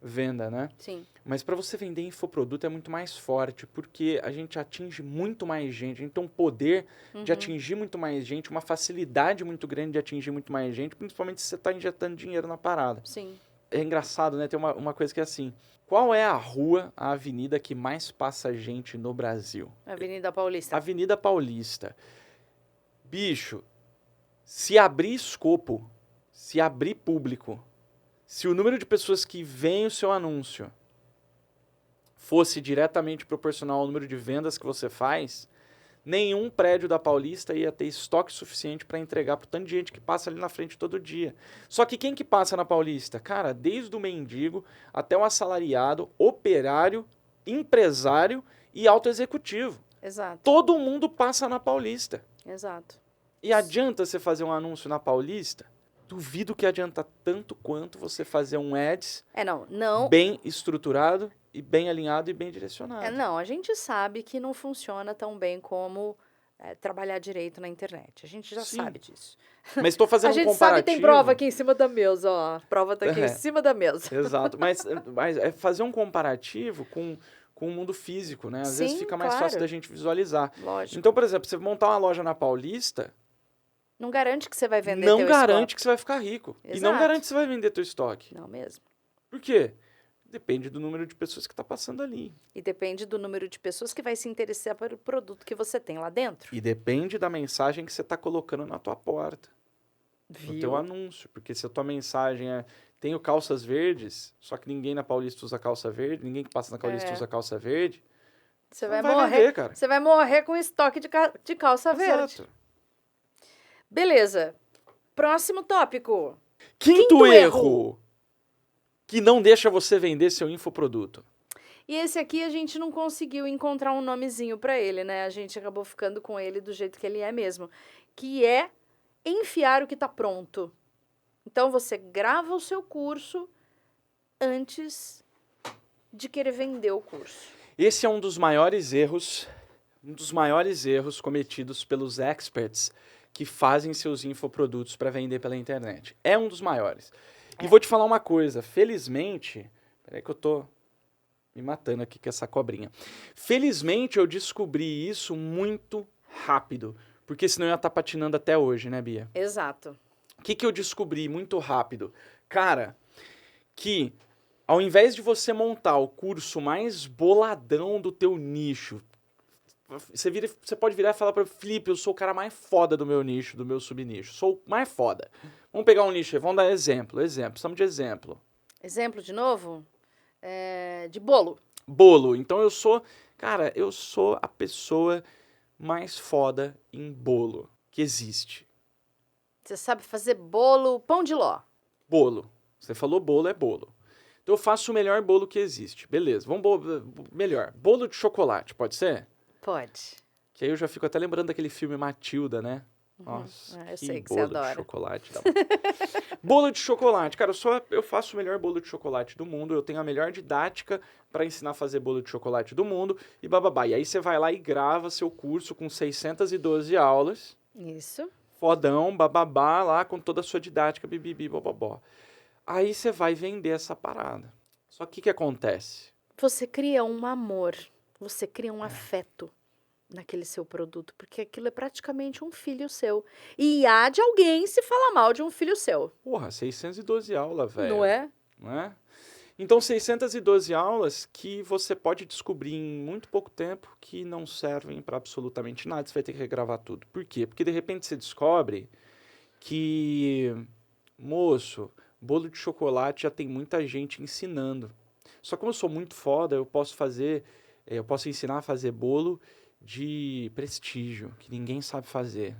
venda, né? Sim. Mas para você vender infoproduto é muito mais forte, porque a gente atinge muito mais gente, a gente tem um poder de atingir muito mais gente, uma facilidade muito grande de atingir muito mais gente, principalmente se você está injetando dinheiro na parada. Sim. É engraçado, né? Tem uma coisa que é assim, qual é a rua, a avenida que mais passa gente no Brasil? Avenida Paulista. Avenida Paulista. Bicho, se abrir escopo, se abrir público, se o número de pessoas que veem o seu anúncio fosse diretamente proporcional ao número de vendas que você faz, nenhum prédio da Paulista ia ter estoque suficiente para entregar para o tanto de gente que passa ali na frente todo dia. Só que quem que passa na Paulista? Cara, desde o mendigo até o assalariado, operário, empresário e autoexecutivo. Exato. Todo mundo passa na Paulista. Exato. E adianta você fazer um anúncio na Paulista? Duvido que adianta tanto quanto você fazer um ads não. bem estruturado e bem alinhado e bem direcionado. Não, a gente sabe que não funciona tão bem como trabalhar direito na internet. A gente já sabe disso. Mas estou fazendo um comparativo. A gente sabe, tem prova aqui em cima da mesa, ó. A prova tá aqui em cima da mesa. Exato, mas é fazer um comparativo com o mundo físico, né? Às vezes fica mais fácil da gente visualizar. Lógico. Então, por exemplo, você montar uma loja na Paulista... Não garante que você vai vender Não teu garante estoque. que você vai ficar rico. Exato. E não garante que você vai vender teu estoque. Não mesmo. Por quê? Depende do número de pessoas que está passando ali. E depende do número de pessoas que vai se interessar pelo produto que você tem lá dentro. E depende da mensagem que você está colocando na tua porta. Viu? No teu anúncio. Porque se a tua mensagem é... Tenho calças verdes, só que ninguém na Paulista usa calça verde, ninguém que passa na Paulista usa calça verde. Você vai não morrer, vender, cara. Você vai morrer com estoque de calça verde. Beleza. Próximo tópico. Quinto erro que não deixa você vender seu infoproduto. E esse aqui a gente não conseguiu encontrar um nomezinho para ele, né? A gente acabou ficando com ele do jeito que ele é mesmo. Que é enfiar o que tá pronto. Então, você grava o seu curso antes de querer vender o curso. Esse é um dos maiores erros cometidos pelos experts que fazem seus infoprodutos para vender pela internet. É um dos maiores. E vou te falar uma coisa, felizmente... Peraí que eu tô me matando aqui com essa cobrinha. Felizmente eu descobri isso muito rápido, porque senão eu ia estar patinando até hoje, né, Bia? Exato. O que eu descobri muito rápido? Cara, que ao invés de você montar o curso mais boladão do teu nicho, você pode virar e falar para Felipe, eu sou o cara mais foda do meu nicho, do meu subnicho. Sou o mais foda. Vamos pegar um nicho aí, vamos dar exemplo. Precisamos de exemplo. Exemplo de novo? De bolo. Bolo. Então eu sou a pessoa mais foda em bolo que existe. Você sabe fazer bolo, pão de ló. Bolo. Você falou bolo, é bolo. Então eu faço o melhor bolo que existe. Beleza, melhor. Bolo de chocolate, pode ser? Pode. Que aí eu já fico até lembrando daquele filme Matilda, né? Nossa, eu sei que você bolo adora. de chocolate. Bolo de chocolate. Cara, eu faço o melhor bolo de chocolate do mundo. Eu tenho a melhor didática para ensinar a fazer bolo de chocolate do mundo. E bababá. E aí você vai lá e grava seu curso com 612 aulas. Isso. Fodão, bababá, lá com toda a sua didática, bibibi, bababó. Aí você vai vender essa parada. Só que o que acontece? você cria um amor, você cria um afeto naquele seu produto, porque aquilo é praticamente um filho seu. E há de alguém se falar mal de um filho seu, Porra, 612 aulas, não velho. é? Não é? Então, 612 aulas que você pode descobrir em muito pouco tempo que não servem para absolutamente nada. Você vai ter que regravar tudo. Por quê? Porque de repente você descobre que, moço, bolo de chocolate já tem muita gente ensinando. Só como eu sou muito foda, eu posso ensinar a fazer bolo de prestígio, que ninguém sabe fazer.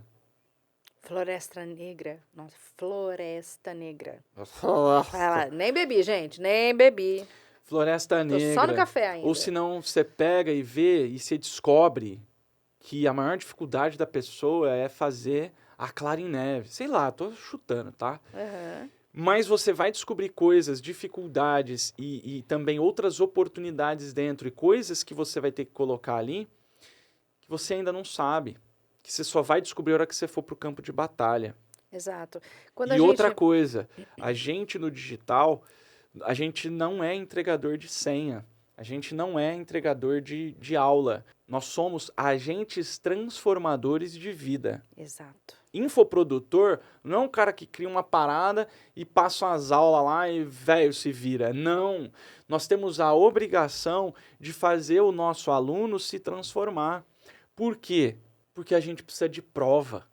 Floresta Negra. Nossa, Floresta Negra. Vai lá, nem bebi, gente, nem bebi. Floresta Tô só no Negra. café ainda. Ou senão você pega e vê e você descobre que a maior dificuldade da pessoa é fazer a clara em neve. Sei lá, tô chutando, tá? Aham. Mas você vai descobrir coisas, dificuldades e também outras oportunidades dentro e coisas que você vai ter que colocar ali que você ainda não sabe. Que você só vai descobrir a hora que você for pro campo de batalha. Exato. Quando E a outra gente... coisa, a gente no digital, a gente não é entregador de senha. A gente não é entregador de aula. Nós somos agentes transformadores de vida. Exato. Infoprodutor não é um cara que cria uma parada e passa umas aulas lá e, velho, se vira. Não. Nós temos a obrigação de fazer o nosso aluno se transformar. Por quê? Porque a gente precisa de prova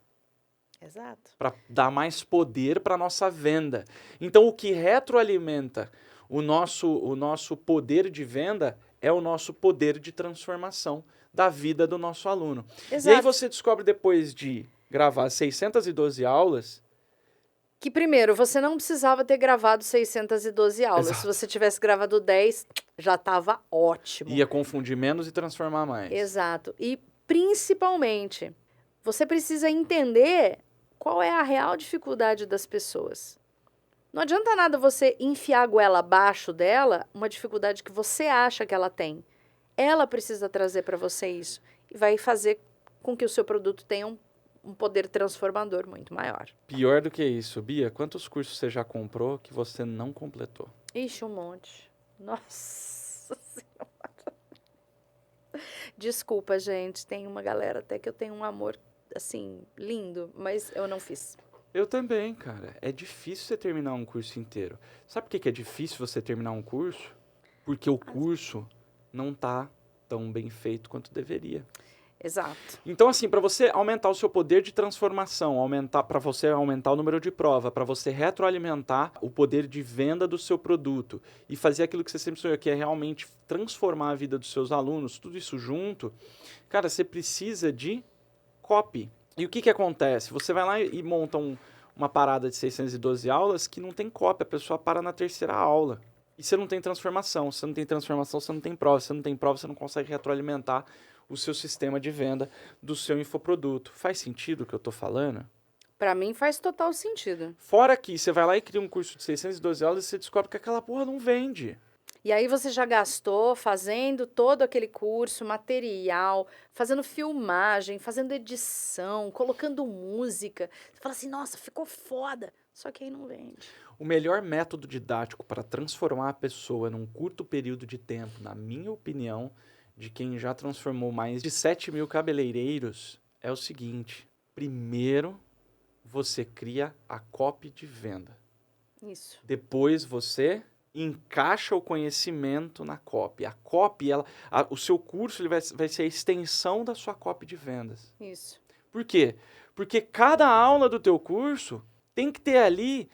Exato. para dar mais poder para a nossa venda. Então, o que retroalimenta o nosso poder de venda é o nosso poder de transformação da vida do nosso aluno. Exato. E aí você descobre depois de gravar 612 aulas... Que primeiro, você não precisava ter gravado 612 aulas. Exato. Se você tivesse gravado 10, já estava ótimo. Ia confundir menos e transformar mais. Exato. E principalmente, você precisa entender qual é a real dificuldade das pessoas. Não adianta nada você enfiar a goela abaixo dela uma dificuldade que você acha que ela tem. Ela precisa trazer para você isso e vai fazer com que o seu produto tenha um poder transformador muito maior. Pior do que isso, Bia, quantos cursos você já comprou que você não completou? Ixi, um monte. Nossa Senhora. Desculpa, gente. Tem uma galera até que eu tenho um amor, assim, lindo, mas eu não fiz. Eu também, cara. É difícil você terminar um curso inteiro. Sabe por que é difícil você terminar um curso? Porque o curso não tá tão bem feito quanto deveria. Exato. Então, assim, para você aumentar o seu poder de transformação, para você aumentar o número de prova, para você retroalimentar o poder de venda do seu produto e fazer aquilo que você sempre sonhou, que é realmente transformar a vida dos seus alunos, tudo isso junto, cara, você precisa de copy. E o que acontece? Você vai lá e monta uma parada de 612 aulas que não tem copy, a pessoa para na terceira aula. E você não tem transformação. Se você não tem transformação, você não tem prova. Se você não tem prova, você não consegue retroalimentar o seu sistema de venda do seu infoproduto. Faz sentido o que eu estou falando? Para mim faz total sentido. Fora que você vai lá e cria um curso de 612 aulas e você descobre que aquela porra não vende. E aí você já gastou fazendo todo aquele curso, material, fazendo filmagem, fazendo edição, colocando música. Você fala assim, nossa, ficou foda. Só que aí não vende. O melhor método didático para transformar a pessoa num curto período de tempo, na minha opinião, de quem já transformou mais de 7 mil cabeleireiros, é o seguinte. Primeiro, você cria a copy de venda. Isso. Depois você encaixa o conhecimento na copy. A copy, o seu curso ele vai ser a extensão da sua copy de vendas. Isso. Por quê? Porque cada aula do teu curso tem que ter ali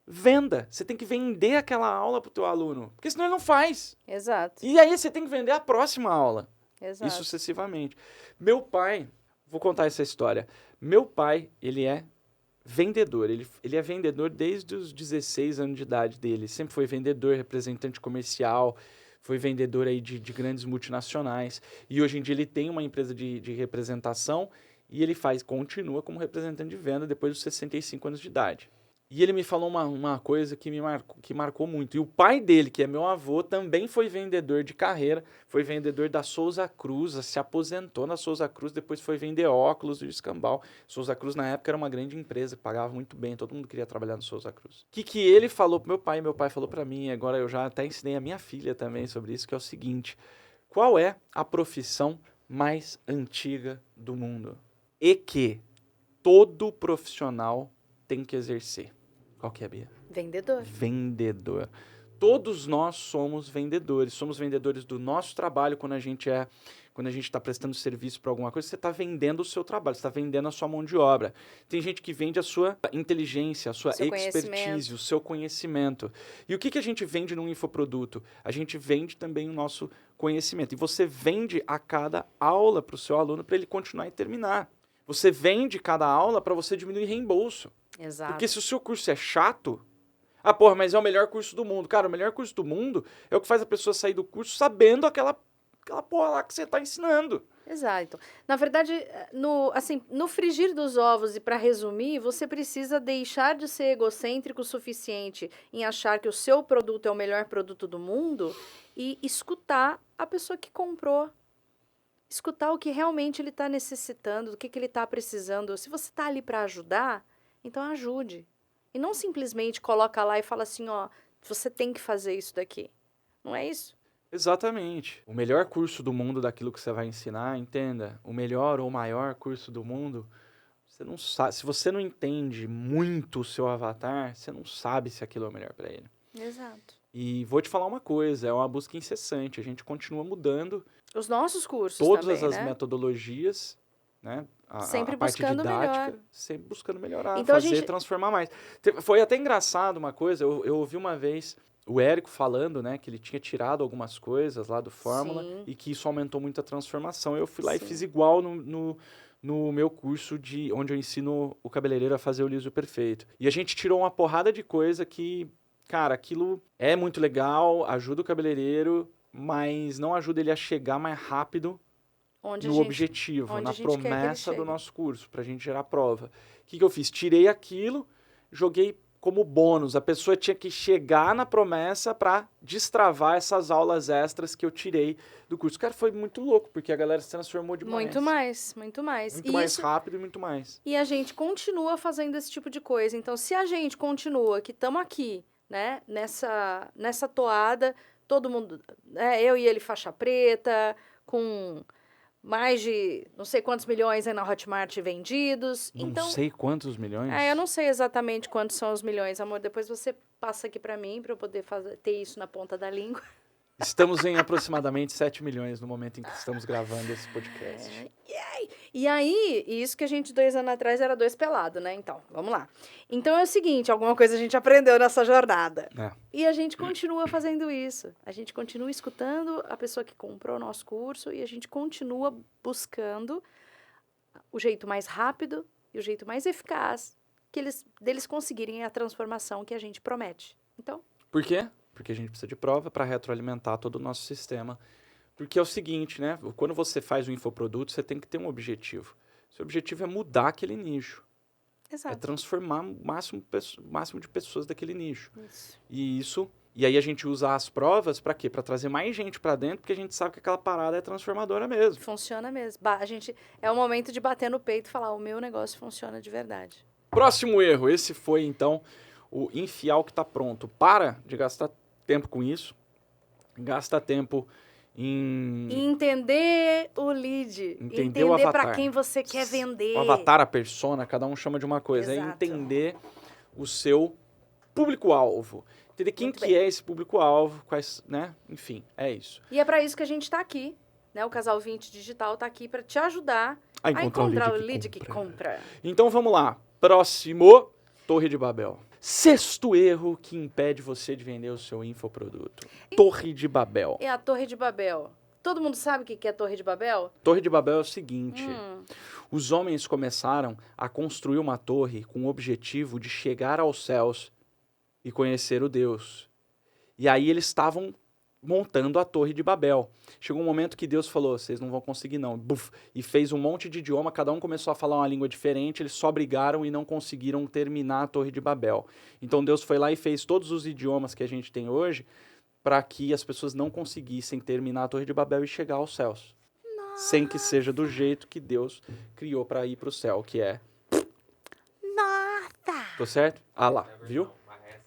venda. Você tem que vender aquela aula para o teu aluno. Porque senão ele não faz. Exato. E aí você tem que vender a próxima aula. Exato. E sucessivamente. Meu pai, vou contar essa história. Meu pai, ele é vendedor. Ele é vendedor desde os 16 anos de idade dele. Sempre foi vendedor, representante comercial, foi vendedor aí de grandes multinacionais. E hoje em dia ele tem uma empresa de representação e ele continua como representante de venda depois dos 65 anos de idade. E ele me falou uma coisa que marcou muito. E o pai dele, que é meu avô, também foi vendedor de carreira, foi vendedor da Souza Cruz, se aposentou na Souza Cruz, depois foi vender óculos e escambau. Souza Cruz, na época, era uma grande empresa que pagava muito bem, todo mundo queria trabalhar no Souza Cruz. O que ele falou pro meu pai falou para mim, agora eu já até ensinei a minha filha também sobre isso, que é o seguinte: qual é a profissão mais antiga do mundo? E que todo profissional tem que exercer. Qual que é, Bia? Vendedor. Vendedor. Todos nós somos vendedores do nosso trabalho quando a gente está prestando serviço para alguma coisa, você está vendendo o seu trabalho, você está vendendo a sua mão de obra. Tem gente que vende a sua inteligência, a sua expertise, o seu conhecimento. E o que a gente vende num infoproduto? A gente vende também o nosso conhecimento. E você vende a cada aula para o seu aluno para ele continuar e terminar. Você vende cada aula para você diminuir reembolso. Exato. Porque se o seu curso é chato, porra, mas é o melhor curso do mundo. Cara, o melhor curso do mundo é o que faz a pessoa sair do curso sabendo aquela porra lá que você está ensinando. Exato. Na verdade, no frigir dos ovos, e para resumir, você precisa deixar de ser egocêntrico o suficiente em achar que o seu produto é o melhor produto do mundo e escutar a pessoa que comprou. Escutar o que realmente ele está necessitando, do que ele está precisando. Se você está ali para ajudar, então ajude. E não simplesmente coloca lá e fala assim, ó, você tem que fazer isso daqui. Não é isso? Exatamente. O melhor curso do mundo daquilo que você vai ensinar, entenda, o melhor ou maior curso do mundo, você não sabe, se você não entende muito o seu avatar, você não sabe se aquilo é o melhor para ele. Exato. E vou te falar uma coisa, é uma busca incessante, a gente continua mudando os nossos cursos todas também, as metodologias, né? Sempre a parte buscando didática, melhor. Sempre buscando melhorar, então, fazer, transformar mais. Foi até engraçado uma coisa, eu ouvi uma vez o Érico falando, né, que ele tinha tirado algumas coisas lá do Fórmula e que isso aumentou muito a transformação. Eu fui lá e fiz igual no meu curso onde eu ensino o cabeleireiro a fazer o liso perfeito. E a gente tirou uma porrada de coisa que, cara, aquilo é muito legal, ajuda o cabeleireiro, mas não ajuda ele a chegar mais rápido no objetivo, na promessa do nosso curso, para a gente gerar prova. O que eu fiz? Tirei aquilo, joguei como bônus. A pessoa tinha que chegar na promessa para destravar essas aulas extras que eu tirei do curso. Cara, foi muito louco, porque a galera se transformou demais. Muito mais. Muito mais rápido e muito mais. E a gente continua fazendo esse tipo de coisa. Então, se a gente continua, que estamos aqui, né, nessa toada, todo mundo, eu e ele faixa preta, com mais de não sei quantos milhões aí na Hotmart vendidos. Não sei quantos milhões? Eu não sei exatamente quantos são os milhões, amor. Depois você passa aqui para mim, para eu poder ter isso na ponta da língua. Estamos em aproximadamente 7 milhões no momento em que estamos gravando esse podcast. E aí, isso que a gente 2 anos atrás era 2 pelado, né? Então, vamos lá. Então é o seguinte, alguma coisa a gente aprendeu nessa jornada. E a gente continua fazendo isso. A gente continua escutando a pessoa que comprou o nosso curso e a gente continua buscando o jeito mais rápido e o jeito mais eficaz deles conseguirem a transformação que a gente promete. Então... Por quê? Porque a gente precisa de prova para retroalimentar todo o nosso sistema. Porque é o seguinte, né? Quando você faz um infoproduto, você tem que ter um objetivo. Seu objetivo é mudar aquele nicho. Exato. É transformar o máximo de pessoas daquele nicho. E aí a gente usa as provas para quê? Para trazer mais gente para dentro, porque a gente sabe que aquela parada é transformadora mesmo. Funciona mesmo. É o momento de bater no peito e falar, o meu negócio funciona de verdade. Próximo erro. Esse foi, então, o enfiar o que está pronto. Para de gastar tempo com isso. Gasta tempo em entender o lead. Entender para quem você quer vender. O avatar, a persona, cada um chama de uma coisa. Exato. É entender o seu público-alvo. Entender quem que é esse público-alvo, quais, né? Enfim, é isso. E é para isso que a gente está aqui. Né? O Casal 20 Digital está aqui para te ajudar a encontrar o lead que compra. Então vamos lá. Próximo, Torre de Babel. 6º erro que impede você de vender o seu infoproduto. Torre de Babel. É a Torre de Babel. Todo mundo sabe o que é Torre de Babel? Torre de Babel é o seguinte. Os homens começaram a construir uma torre com o objetivo de chegar aos céus e conhecer o Deus. E aí eles estavam montando a Torre de Babel. Chegou um momento que Deus falou, vocês não vão conseguir não. Buf, e fez um monte de idioma, cada um começou a falar uma língua diferente, eles só brigaram e não conseguiram terminar a Torre de Babel. Então Deus foi lá e fez todos os idiomas que a gente tem hoje para que as pessoas não conseguissem terminar a Torre de Babel e chegar aos céus. Nossa. Sem que seja do jeito que Deus criou para ir para o céu, que é... Nossa! Tô certo? Ah lá, viu?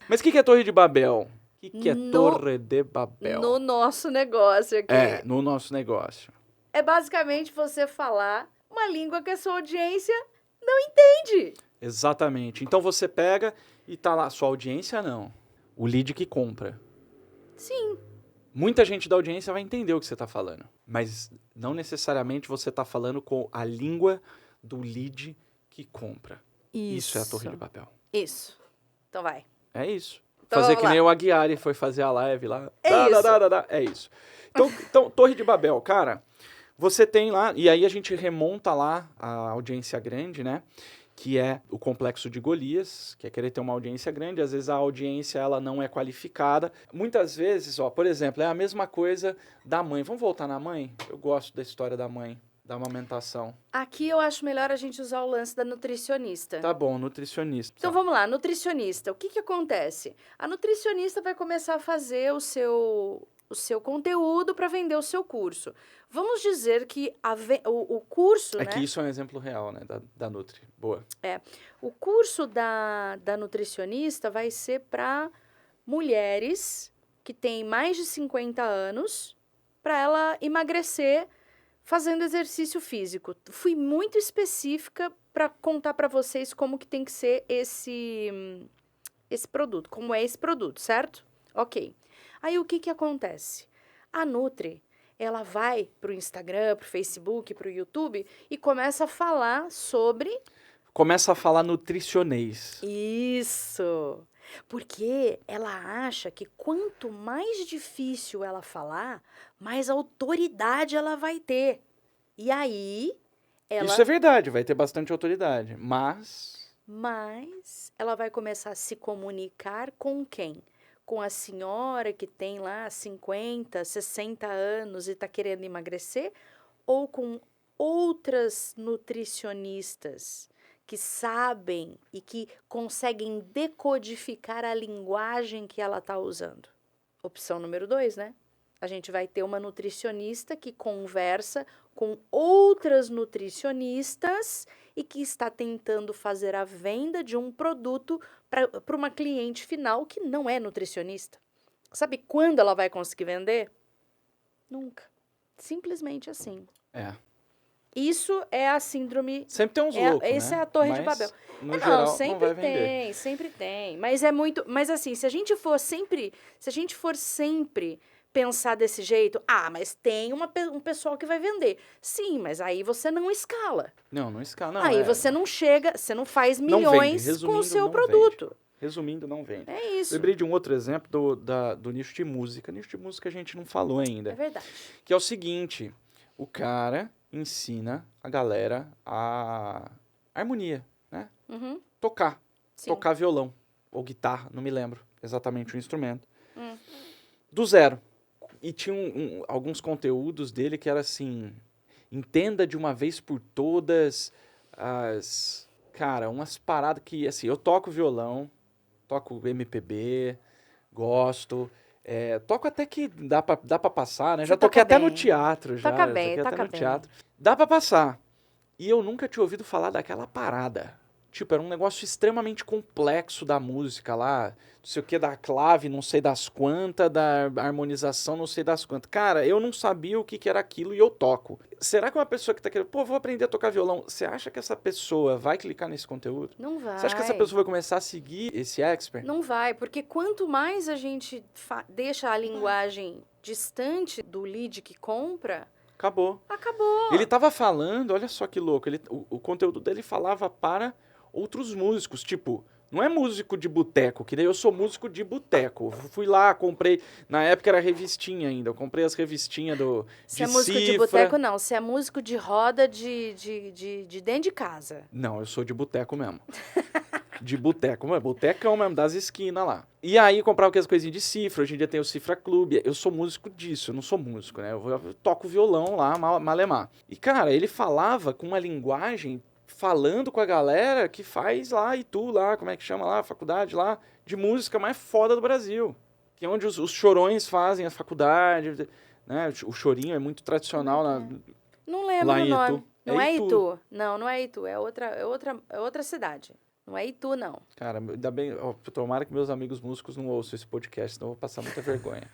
Mas o que é a Torre de Babel? O que é Torre de Babel? No nosso negócio aqui. É, no nosso negócio. É basicamente você falar uma língua que a sua audiência não entende. Exatamente. Então você pega e tá lá, sua audiência não. O lead que compra. Sim. Muita gente da audiência vai entender o que você tá falando. Mas não necessariamente você tá falando com a língua do lead que compra. Isso é a Torre de Babel. Isso. Então vai. É isso. Então fazer vamos que lá. nem o Aguiar foi fazer a live lá. É isso. É isso. Então, Torre de Babel, cara, você tem lá, e aí a gente remonta lá a audiência grande, né? Que é o complexo de Golias, que é querer ter uma audiência grande. Às vezes a audiência ela não é qualificada. Muitas vezes, ó, por exemplo, é a mesma coisa da mãe. Vamos voltar na mãe? Eu gosto da história da mãe, da amamentação. Aqui eu acho melhor a gente usar o lance da nutricionista. Tá bom, nutricionista. Então vamos lá, nutricionista. O que acontece? A nutricionista vai começar a fazer o seu conteúdo para vender o seu curso. Vamos dizer que o curso, É né? que isso é um exemplo real, né? Da Nutri. Boa. O curso da nutricionista vai ser para mulheres que têm mais de 50 anos, para ela emagrecer fazendo exercício físico. Fui muito específica para contar para vocês como que tem que ser esse produto, como é esse produto, certo? Ok. Aí o que acontece? A Nutri, ela vai pro Instagram, pro Facebook, pro YouTube e começa a falar sobre... Começa a falar nutricionês. Isso! Porque ela acha que quanto mais difícil ela falar, mais autoridade ela vai ter. E aí, ela... Isso é verdade, vai ter bastante autoridade, mas ela vai começar a se comunicar com quem? Com a senhora que tem lá 50, 60 anos e está querendo emagrecer? Ou com outras nutricionistas que sabem e que conseguem decodificar a linguagem que ela está usando? Opção número 2, né? A gente vai ter uma nutricionista que conversa com outras nutricionistas e que está tentando fazer a venda de um produto para uma cliente final que não é nutricionista. Sabe quando ela vai conseguir vender? Nunca. Simplesmente assim. é. Isso é a síndrome... Sempre tem uns loucos, Essa né? é a Torre de Mas, Babel. no geral, não sempre vai vender. tem, sempre tem. Mas é muito... Mas assim, se a gente for sempre pensar desse jeito, mas tem um pessoal que vai vender. Sim, mas aí você não escala. Não escala. Não, aí você não chega, você não faz milhões vende. com o seu não produto. Vende. Resumindo, não vende. É isso. Lembrei de um outro exemplo do nicho de música. Nicho de música a gente não falou ainda. É verdade. Que é o seguinte, o cara ensina a galera a harmonia, né? Uhum. Tocar. Sim. Tocar violão ou guitarra, não me lembro exatamente o instrumento. Do zero. E tinha alguns conteúdos dele que era assim, entenda de uma vez por todas umas paradas que, assim, eu toco violão, toco MPB, gosto, toco até que dá pra passar, né? Você já toquei toca até no bem. teatro, já. Toca bem, toquei até toca no bem. teatro. Dá pra passar. E eu nunca tinha ouvido falar daquela parada. Tipo, era um negócio extremamente complexo da música lá, não sei o que, da clave, não sei das quantas, da harmonização, não sei das quantas. Cara, eu não sabia o que era aquilo e eu toco. Será que uma pessoa que tá querendo, vou aprender a tocar violão, você acha que essa pessoa vai clicar nesse conteúdo? Não vai. Você acha que essa pessoa vai começar a seguir esse expert? Não vai, porque quanto mais a gente deixa a linguagem distante do lead que compra, Acabou. acabou. Ele tava falando, olha só que louco, o conteúdo dele falava para outros músicos, tipo, não é músico de boteco, que daí eu sou músico de boteco. Fui lá, comprei, na época era revistinha ainda, eu comprei as revistinhas Se é músico de boteco, não. Se é músico de roda de dentro de casa. Não, eu sou de boteco mesmo. De boteco, mano, botecão mesmo, das esquinas lá. E aí comprava aquelas coisinhas de cifra, hoje em dia tem o Cifra Clube. Eu sou músico disso, eu não sou músico, né? Eu toco violão lá, malemar. E, cara, ele falava com uma linguagem, falando com a galera que faz lá, Itu lá, como é que chama lá, a faculdade lá, de música mais foda do Brasil. Que é onde os chorões fazem a faculdade, né? O chorinho é muito tradicional Não lembro lá o em nome. Itu. Não é Itu. Itu. Não é Itu. É outra cidade. Não é Itu, não. Cara, ainda bem, ó, tomara que meus amigos músicos não ouçam esse podcast, senão eu vou passar muita vergonha.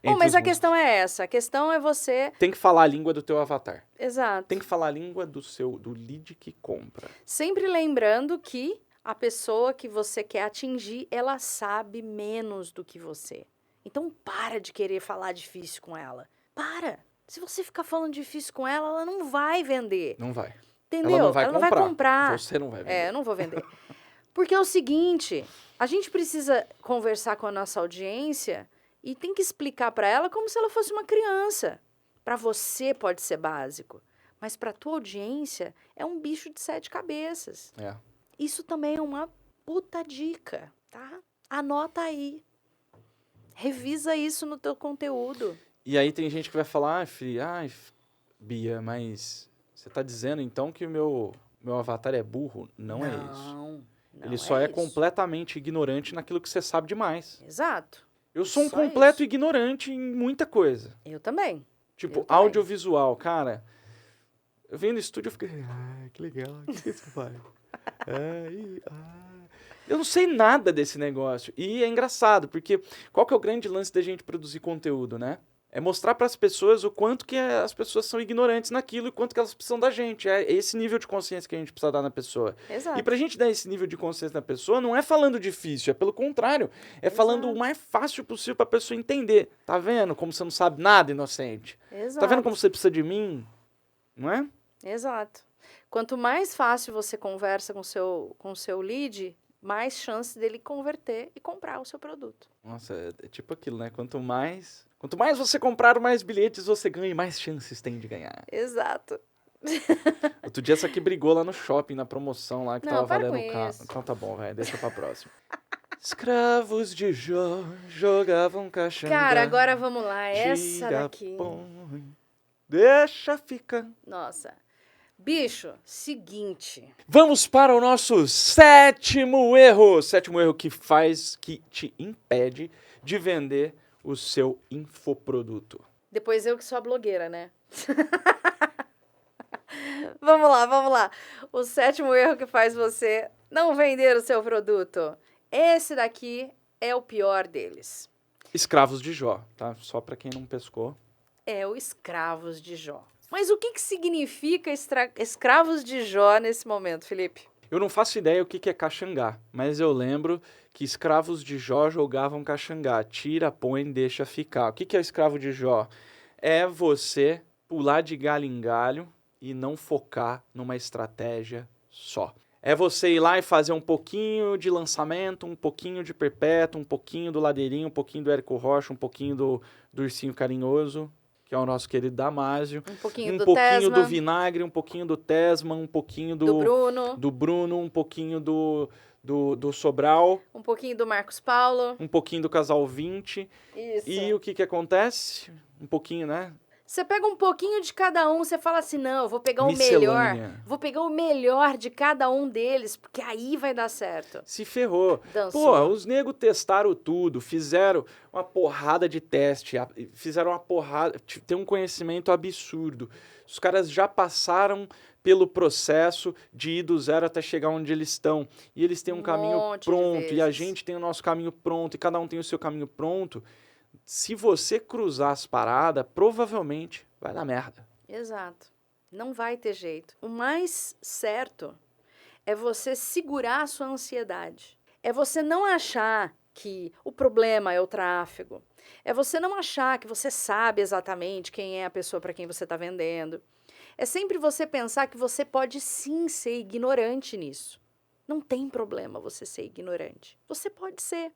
Bom, mas a questão é essa. A questão é você... Tem que falar a língua do teu avatar. Exato. Tem que falar a língua do lead que compra. Sempre lembrando que a pessoa que você quer atingir, ela sabe menos do que você. Então, para de querer falar difícil com ela. Para! Se você ficar falando difícil com ela, ela não vai vender. Não vai. Entendeu? Ela não vai comprar. Você não vai vender. É, eu não vou vender. Porque é o seguinte, a gente precisa conversar com a nossa audiência e tem que explicar para ela como se ela fosse uma criança. Para você pode ser básico, mas para tua audiência é um bicho de 7 cabeças. É. Isso também é uma puta dica, tá? Anota aí. Revisa isso no teu conteúdo. E aí tem gente que vai falar, Bia, mas você tá dizendo então que o meu avatar é burro? Não é isso. Não Ele só é isso. completamente ignorante naquilo que você sabe demais. Exato. Eu sou um Só completo isso. ignorante em muita coisa. Eu também. Tipo, Eu também. audiovisual, cara. Eu venho no estúdio e fiquei, que legal, o que isso faz? Eu não sei nada desse negócio. E é engraçado, porque qual que é o grande lance da gente produzir conteúdo, né? É mostrar para as pessoas o quanto que as pessoas são ignorantes naquilo e quanto que elas precisam da gente. É esse nível de consciência que a gente precisa dar na pessoa. Exato. E pra gente dar esse nível de consciência na pessoa, não é falando difícil, é pelo contrário. É falando o mais fácil possível pra pessoa entender. Tá vendo como você não sabe nada, inocente? Exato. Tá vendo como você precisa de mim? Não é? Exato. Quanto mais fácil você conversa com o seu lead, mais chance dele converter e comprar o seu produto. Nossa, é tipo aquilo, né? Quanto mais você comprar, mais bilhetes você ganha e mais chances tem de ganhar. Exato. Outro dia essa aqui brigou lá no shopping, na promoção lá, que Não, tava para valendo com o carro. isso. Então tá bom, velho, deixa pra próxima. Escravos de Jó jogavam caxanga. Cara, agora vamos lá. Essa daqui. Põe, deixa ficar. Nossa. Bicho, seguinte. Vamos para o nosso sétimo erro. Sétimo erro que te impede de vender o seu infoproduto. Depois eu que sou a blogueira, né? Vamos lá. O sétimo erro que faz você não vender o seu produto. Esse daqui é o pior deles. Escravos de Jó, tá? Só para quem não pescou. É o escravos de Jó. Mas o que significa escravos de Jó nesse momento, Felipe? Eu não faço ideia o que é caxangá, mas eu lembro que escravos de Jó jogavam caxangá. Tira, põe, deixa ficar. O que é o escravo de Jó? É você pular de galho em galho e não focar numa estratégia só. É você ir lá e fazer um pouquinho de lançamento, um pouquinho de perpétuo, um pouquinho do ladeirinho, um pouquinho do Érico Rocha, um pouquinho do ursinho carinhoso, que é o nosso querido Damásio. Um pouquinho do Tesma, do Vinagre, um pouquinho do Tesma, um pouquinho do Bruno, um pouquinho do Sobral. Um pouquinho do Marcos Paulo. Um pouquinho do Casal 20. Isso. E o que acontece? Um pouquinho, né? Você pega um pouquinho de cada um, você fala assim, não, eu vou pegar Miscelânea. o melhor. Vou pegar o melhor de cada um deles, porque aí vai dar certo. Se ferrou. Dançou. Pô, os negros testaram tudo, fizeram uma porrada de teste, fizeram uma porrada, tem um conhecimento absurdo. Os caras já passaram pelo processo de ir do zero até chegar onde eles estão. E eles têm um caminho pronto, e a gente tem o nosso caminho pronto, e cada um tem o seu caminho pronto. Se você cruzar as paradas, provavelmente vai dar merda. Exato. Não vai ter jeito. O mais certo é você segurar a sua ansiedade. É você não achar que o problema é o tráfego. É você não achar que você sabe exatamente quem é a pessoa para quem você está vendendo. É sempre você pensar que você pode sim ser ignorante nisso. Não tem problema você ser ignorante. Você pode ser.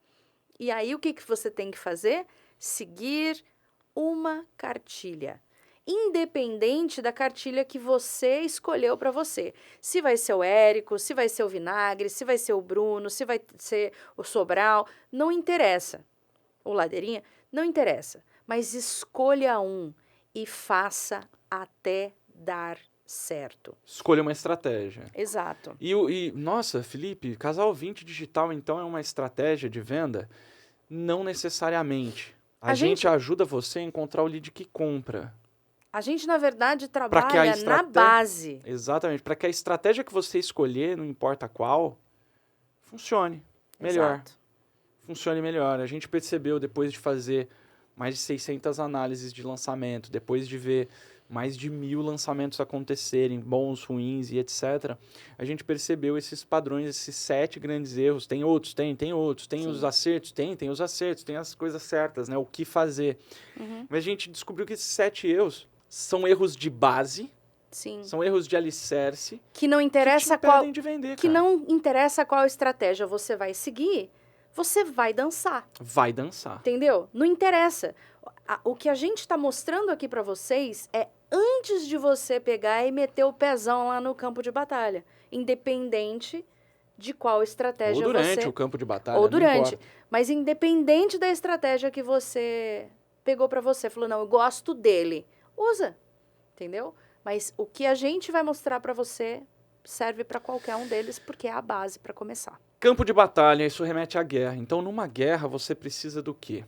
E aí o que você tem que fazer? Seguir uma cartilha. independente da cartilha que você escolheu para você. Se vai ser o Érico, se vai ser o Vinagre, se vai ser o Bruno, se vai ser o Sobral, não interessa. O Ladeirinha, não interessa. Mas escolha um e faça até dar certo. Escolha uma estratégia. Exato. Nossa, Felipe, Casal 20 digital então é uma estratégia de venda? Não necessariamente. A gente ajuda você a encontrar o lead que compra. A gente, na verdade, trabalha na base. Exatamente. Para que a estratégia que você escolher, não importa qual, funcione melhor. Exato. Funcione melhor. A gente percebeu, depois de fazer mais de 600 análises de lançamento, depois de ver mais de 1000 lançamentos acontecerem, bons, ruins e etc., a gente percebeu esses padrões, esses 7 grandes erros. Tem outros? Tem outros. Tem os acertos? Tem os acertos. Tem as coisas certas, né? O que fazer. Mas a gente descobriu que esses 7 erros são erros de base. Sim. São erros de alicerce. Que não interessa que te impedem de vender, que cara. não interessa qual estratégia você vai seguir, você vai dançar. Vai dançar. Entendeu? Não interessa. O que a gente está mostrando aqui para vocês é antes de você pegar e meter o pezão lá no campo de batalha. Independente de qual estratégia Ou durante você... o campo de batalha, Ou durante. não importa. Mas independente da estratégia que você pegou para você, falou, não, eu gosto dele. Usa. Entendeu? Mas o que a gente vai mostrar para você serve para qualquer um deles, porque é a base para começar. Campo de batalha, isso remete à guerra. Então, numa guerra, você precisa do quê?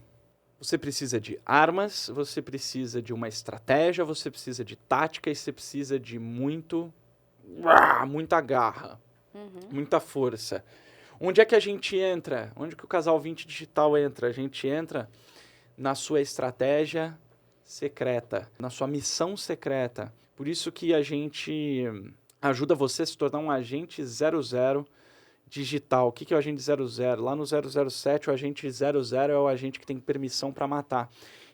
Você precisa de armas, você precisa de uma estratégia, você precisa de tática e você precisa de muita garra, muita força. Onde é que a gente entra? Onde que o Casal 20 digital entra? A gente entra na sua estratégia secreta, na sua missão secreta. Por isso que a gente ajuda você a se tornar um agente 00 digital. O que é o agente 00? Lá no 007, o agente 00 é o agente que tem permissão para matar.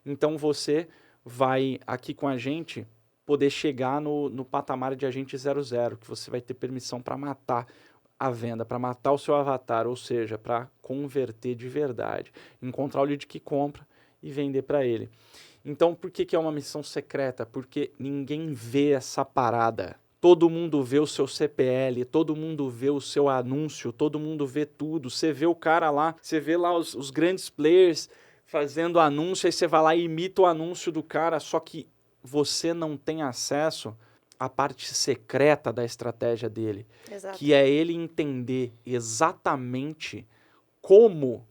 Então você vai aqui com a gente poder chegar no patamar de agente 00, que você vai ter permissão para matar a venda, para matar o seu avatar, ou seja, para converter de verdade, encontrar o lead que compra e vender para ele. Então, por que é uma missão secreta? Porque ninguém vê essa parada. Todo mundo vê o seu CPL, todo mundo vê o seu anúncio, todo mundo vê tudo. Você vê o cara lá, você vê lá os grandes players fazendo anúncio, aí você vai lá e imita o anúncio do cara, só que você não tem acesso à parte secreta da estratégia dele. Exato. Que é ele entender exatamente como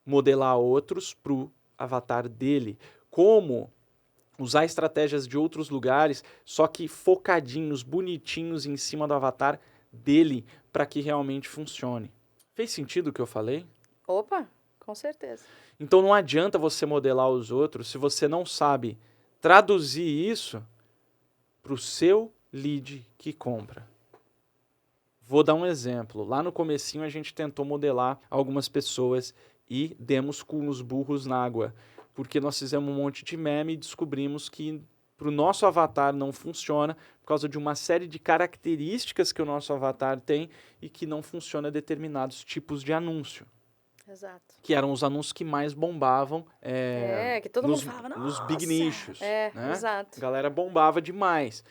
modelar outros para o avatar dele, como usar estratégias de outros lugares, só que focadinhos, bonitinhos em cima do avatar dele, para que realmente funcione. Fez sentido o que eu falei? Opa, com certeza. Então não adianta você modelar os outros se você não sabe traduzir isso para o seu lead que compra. Vou dar um exemplo. Lá no comecinho a gente tentou modelar algumas pessoas e demos com os burros na água, porque nós fizemos um monte de meme e descobrimos que para o nosso avatar não funciona por causa de uma série de características que o nosso avatar tem e que não funciona determinados tipos de anúncio. Exato. Que eram os anúncios que mais bombavam que todo mundo falava, nos big nichos. Né? A Exato. galera bombava demais.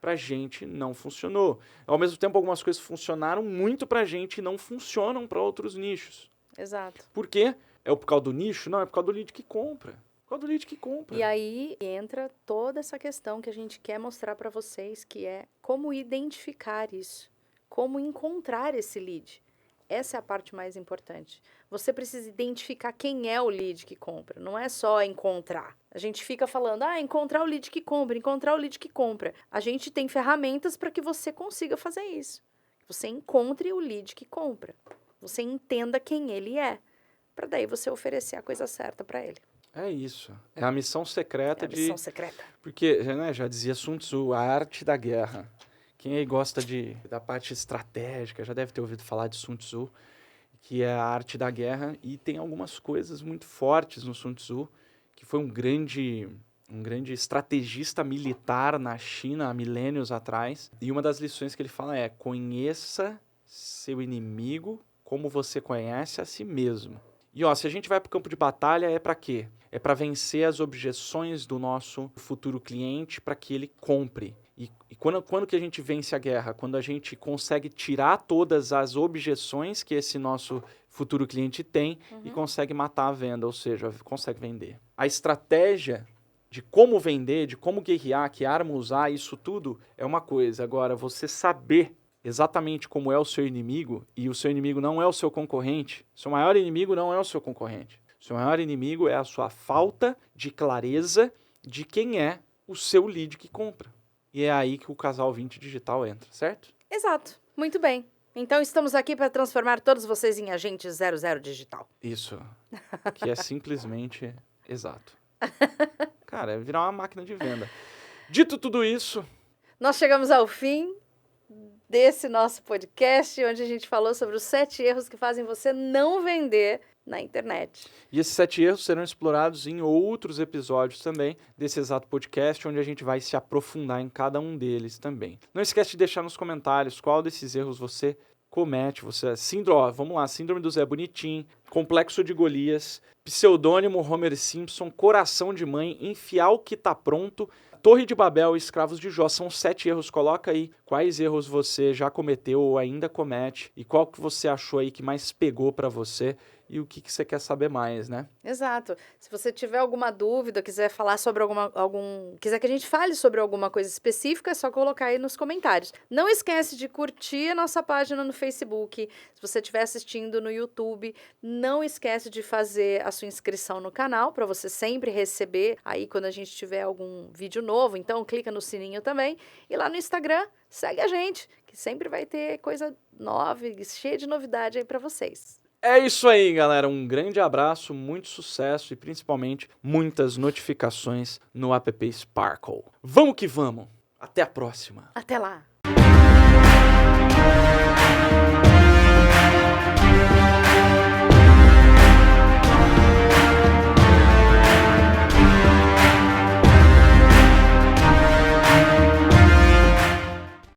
Pra gente não funcionou. Ao mesmo tempo, algumas coisas funcionaram muito pra gente e não funcionam para outros nichos. Exato. Por quê? É por causa do nicho? Não, é por causa do lead que compra. Por causa do lead que compra. E aí entra toda essa questão que a gente quer mostrar para vocês, que é como identificar isso, como encontrar esse lead. Essa é a parte mais importante. Você precisa identificar quem é o lead que compra, não é só encontrar. A gente fica falando, encontrar o lead que compra, encontrar o lead que compra. A gente tem ferramentas para que você consiga fazer isso. Você encontre o lead que compra. Você entenda quem ele é, para daí você oferecer a coisa certa para ele. É isso. É a missão secreta missão secreta. Porque, né, já dizia Sun Tzu, a arte da guerra. Quem aí gosta da parte estratégica já deve ter ouvido falar de Sun Tzu, que é a arte da guerra, e tem algumas coisas muito fortes no Sun Tzu, que foi um grande estrategista militar na China há milênios atrás. E uma das lições que ele fala é: conheça seu inimigo como você conhece a si mesmo. E ó, se a gente vai para o campo de batalha, é para quê? É para vencer as objeções do nosso futuro cliente para que ele compre. E quando que a gente vence a guerra? Quando a gente consegue tirar todas as objeções que esse nosso futuro cliente tem e consegue matar a venda, ou seja, consegue vender. A estratégia de como vender, de como guerrear, que arma usar, isso tudo é uma coisa. Agora, você saber exatamente como é o seu inimigo, e o seu inimigo não é o seu concorrente, seu maior inimigo não é o seu concorrente. Seu maior inimigo é a sua falta de clareza de quem é o seu lead que compra. E é aí que o Casal 20 Digital entra, certo? Exato. Muito bem. Então estamos aqui para transformar todos vocês em agentes 00 digital. Isso. Que é simplesmente exato. Cara, é virar uma máquina de venda. Dito tudo isso... Nós chegamos ao fim desse nosso podcast, onde a gente falou sobre os 7 erros que fazem você não vender na internet. E esses 7 erros serão explorados em outros episódios também desse exato podcast, onde a gente vai se aprofundar em cada um deles também. Não esquece de deixar nos comentários qual desses erros você comete. Vamos lá, síndrome do Zé Bonitinho, complexo de Golias, pseudônimo Homer Simpson, coração de mãe, enfiar o que tá pronto, Torre de Babel e escravos de Jó. São 7 erros. Coloca aí quais erros você já cometeu ou ainda comete e qual que você achou aí que mais pegou pra você e o que você quer saber mais, né? Exato. Se você tiver alguma dúvida, quiser falar sobre quiser que a gente fale sobre alguma coisa específica, é só colocar aí nos comentários. Não esquece de curtir a nossa página no Facebook. Se você estiver assistindo no YouTube, não esquece de fazer a sua inscrição no canal para você sempre receber aí quando a gente tiver algum vídeo novo. Então clica no sininho também. E lá no Instagram, segue a gente, que sempre vai ter coisa nova e cheia de novidade aí para vocês. É isso aí, galera. Um grande abraço, muito sucesso e principalmente muitas notificações no app Sparkle. Vamos que vamos. Até a próxima. Até lá.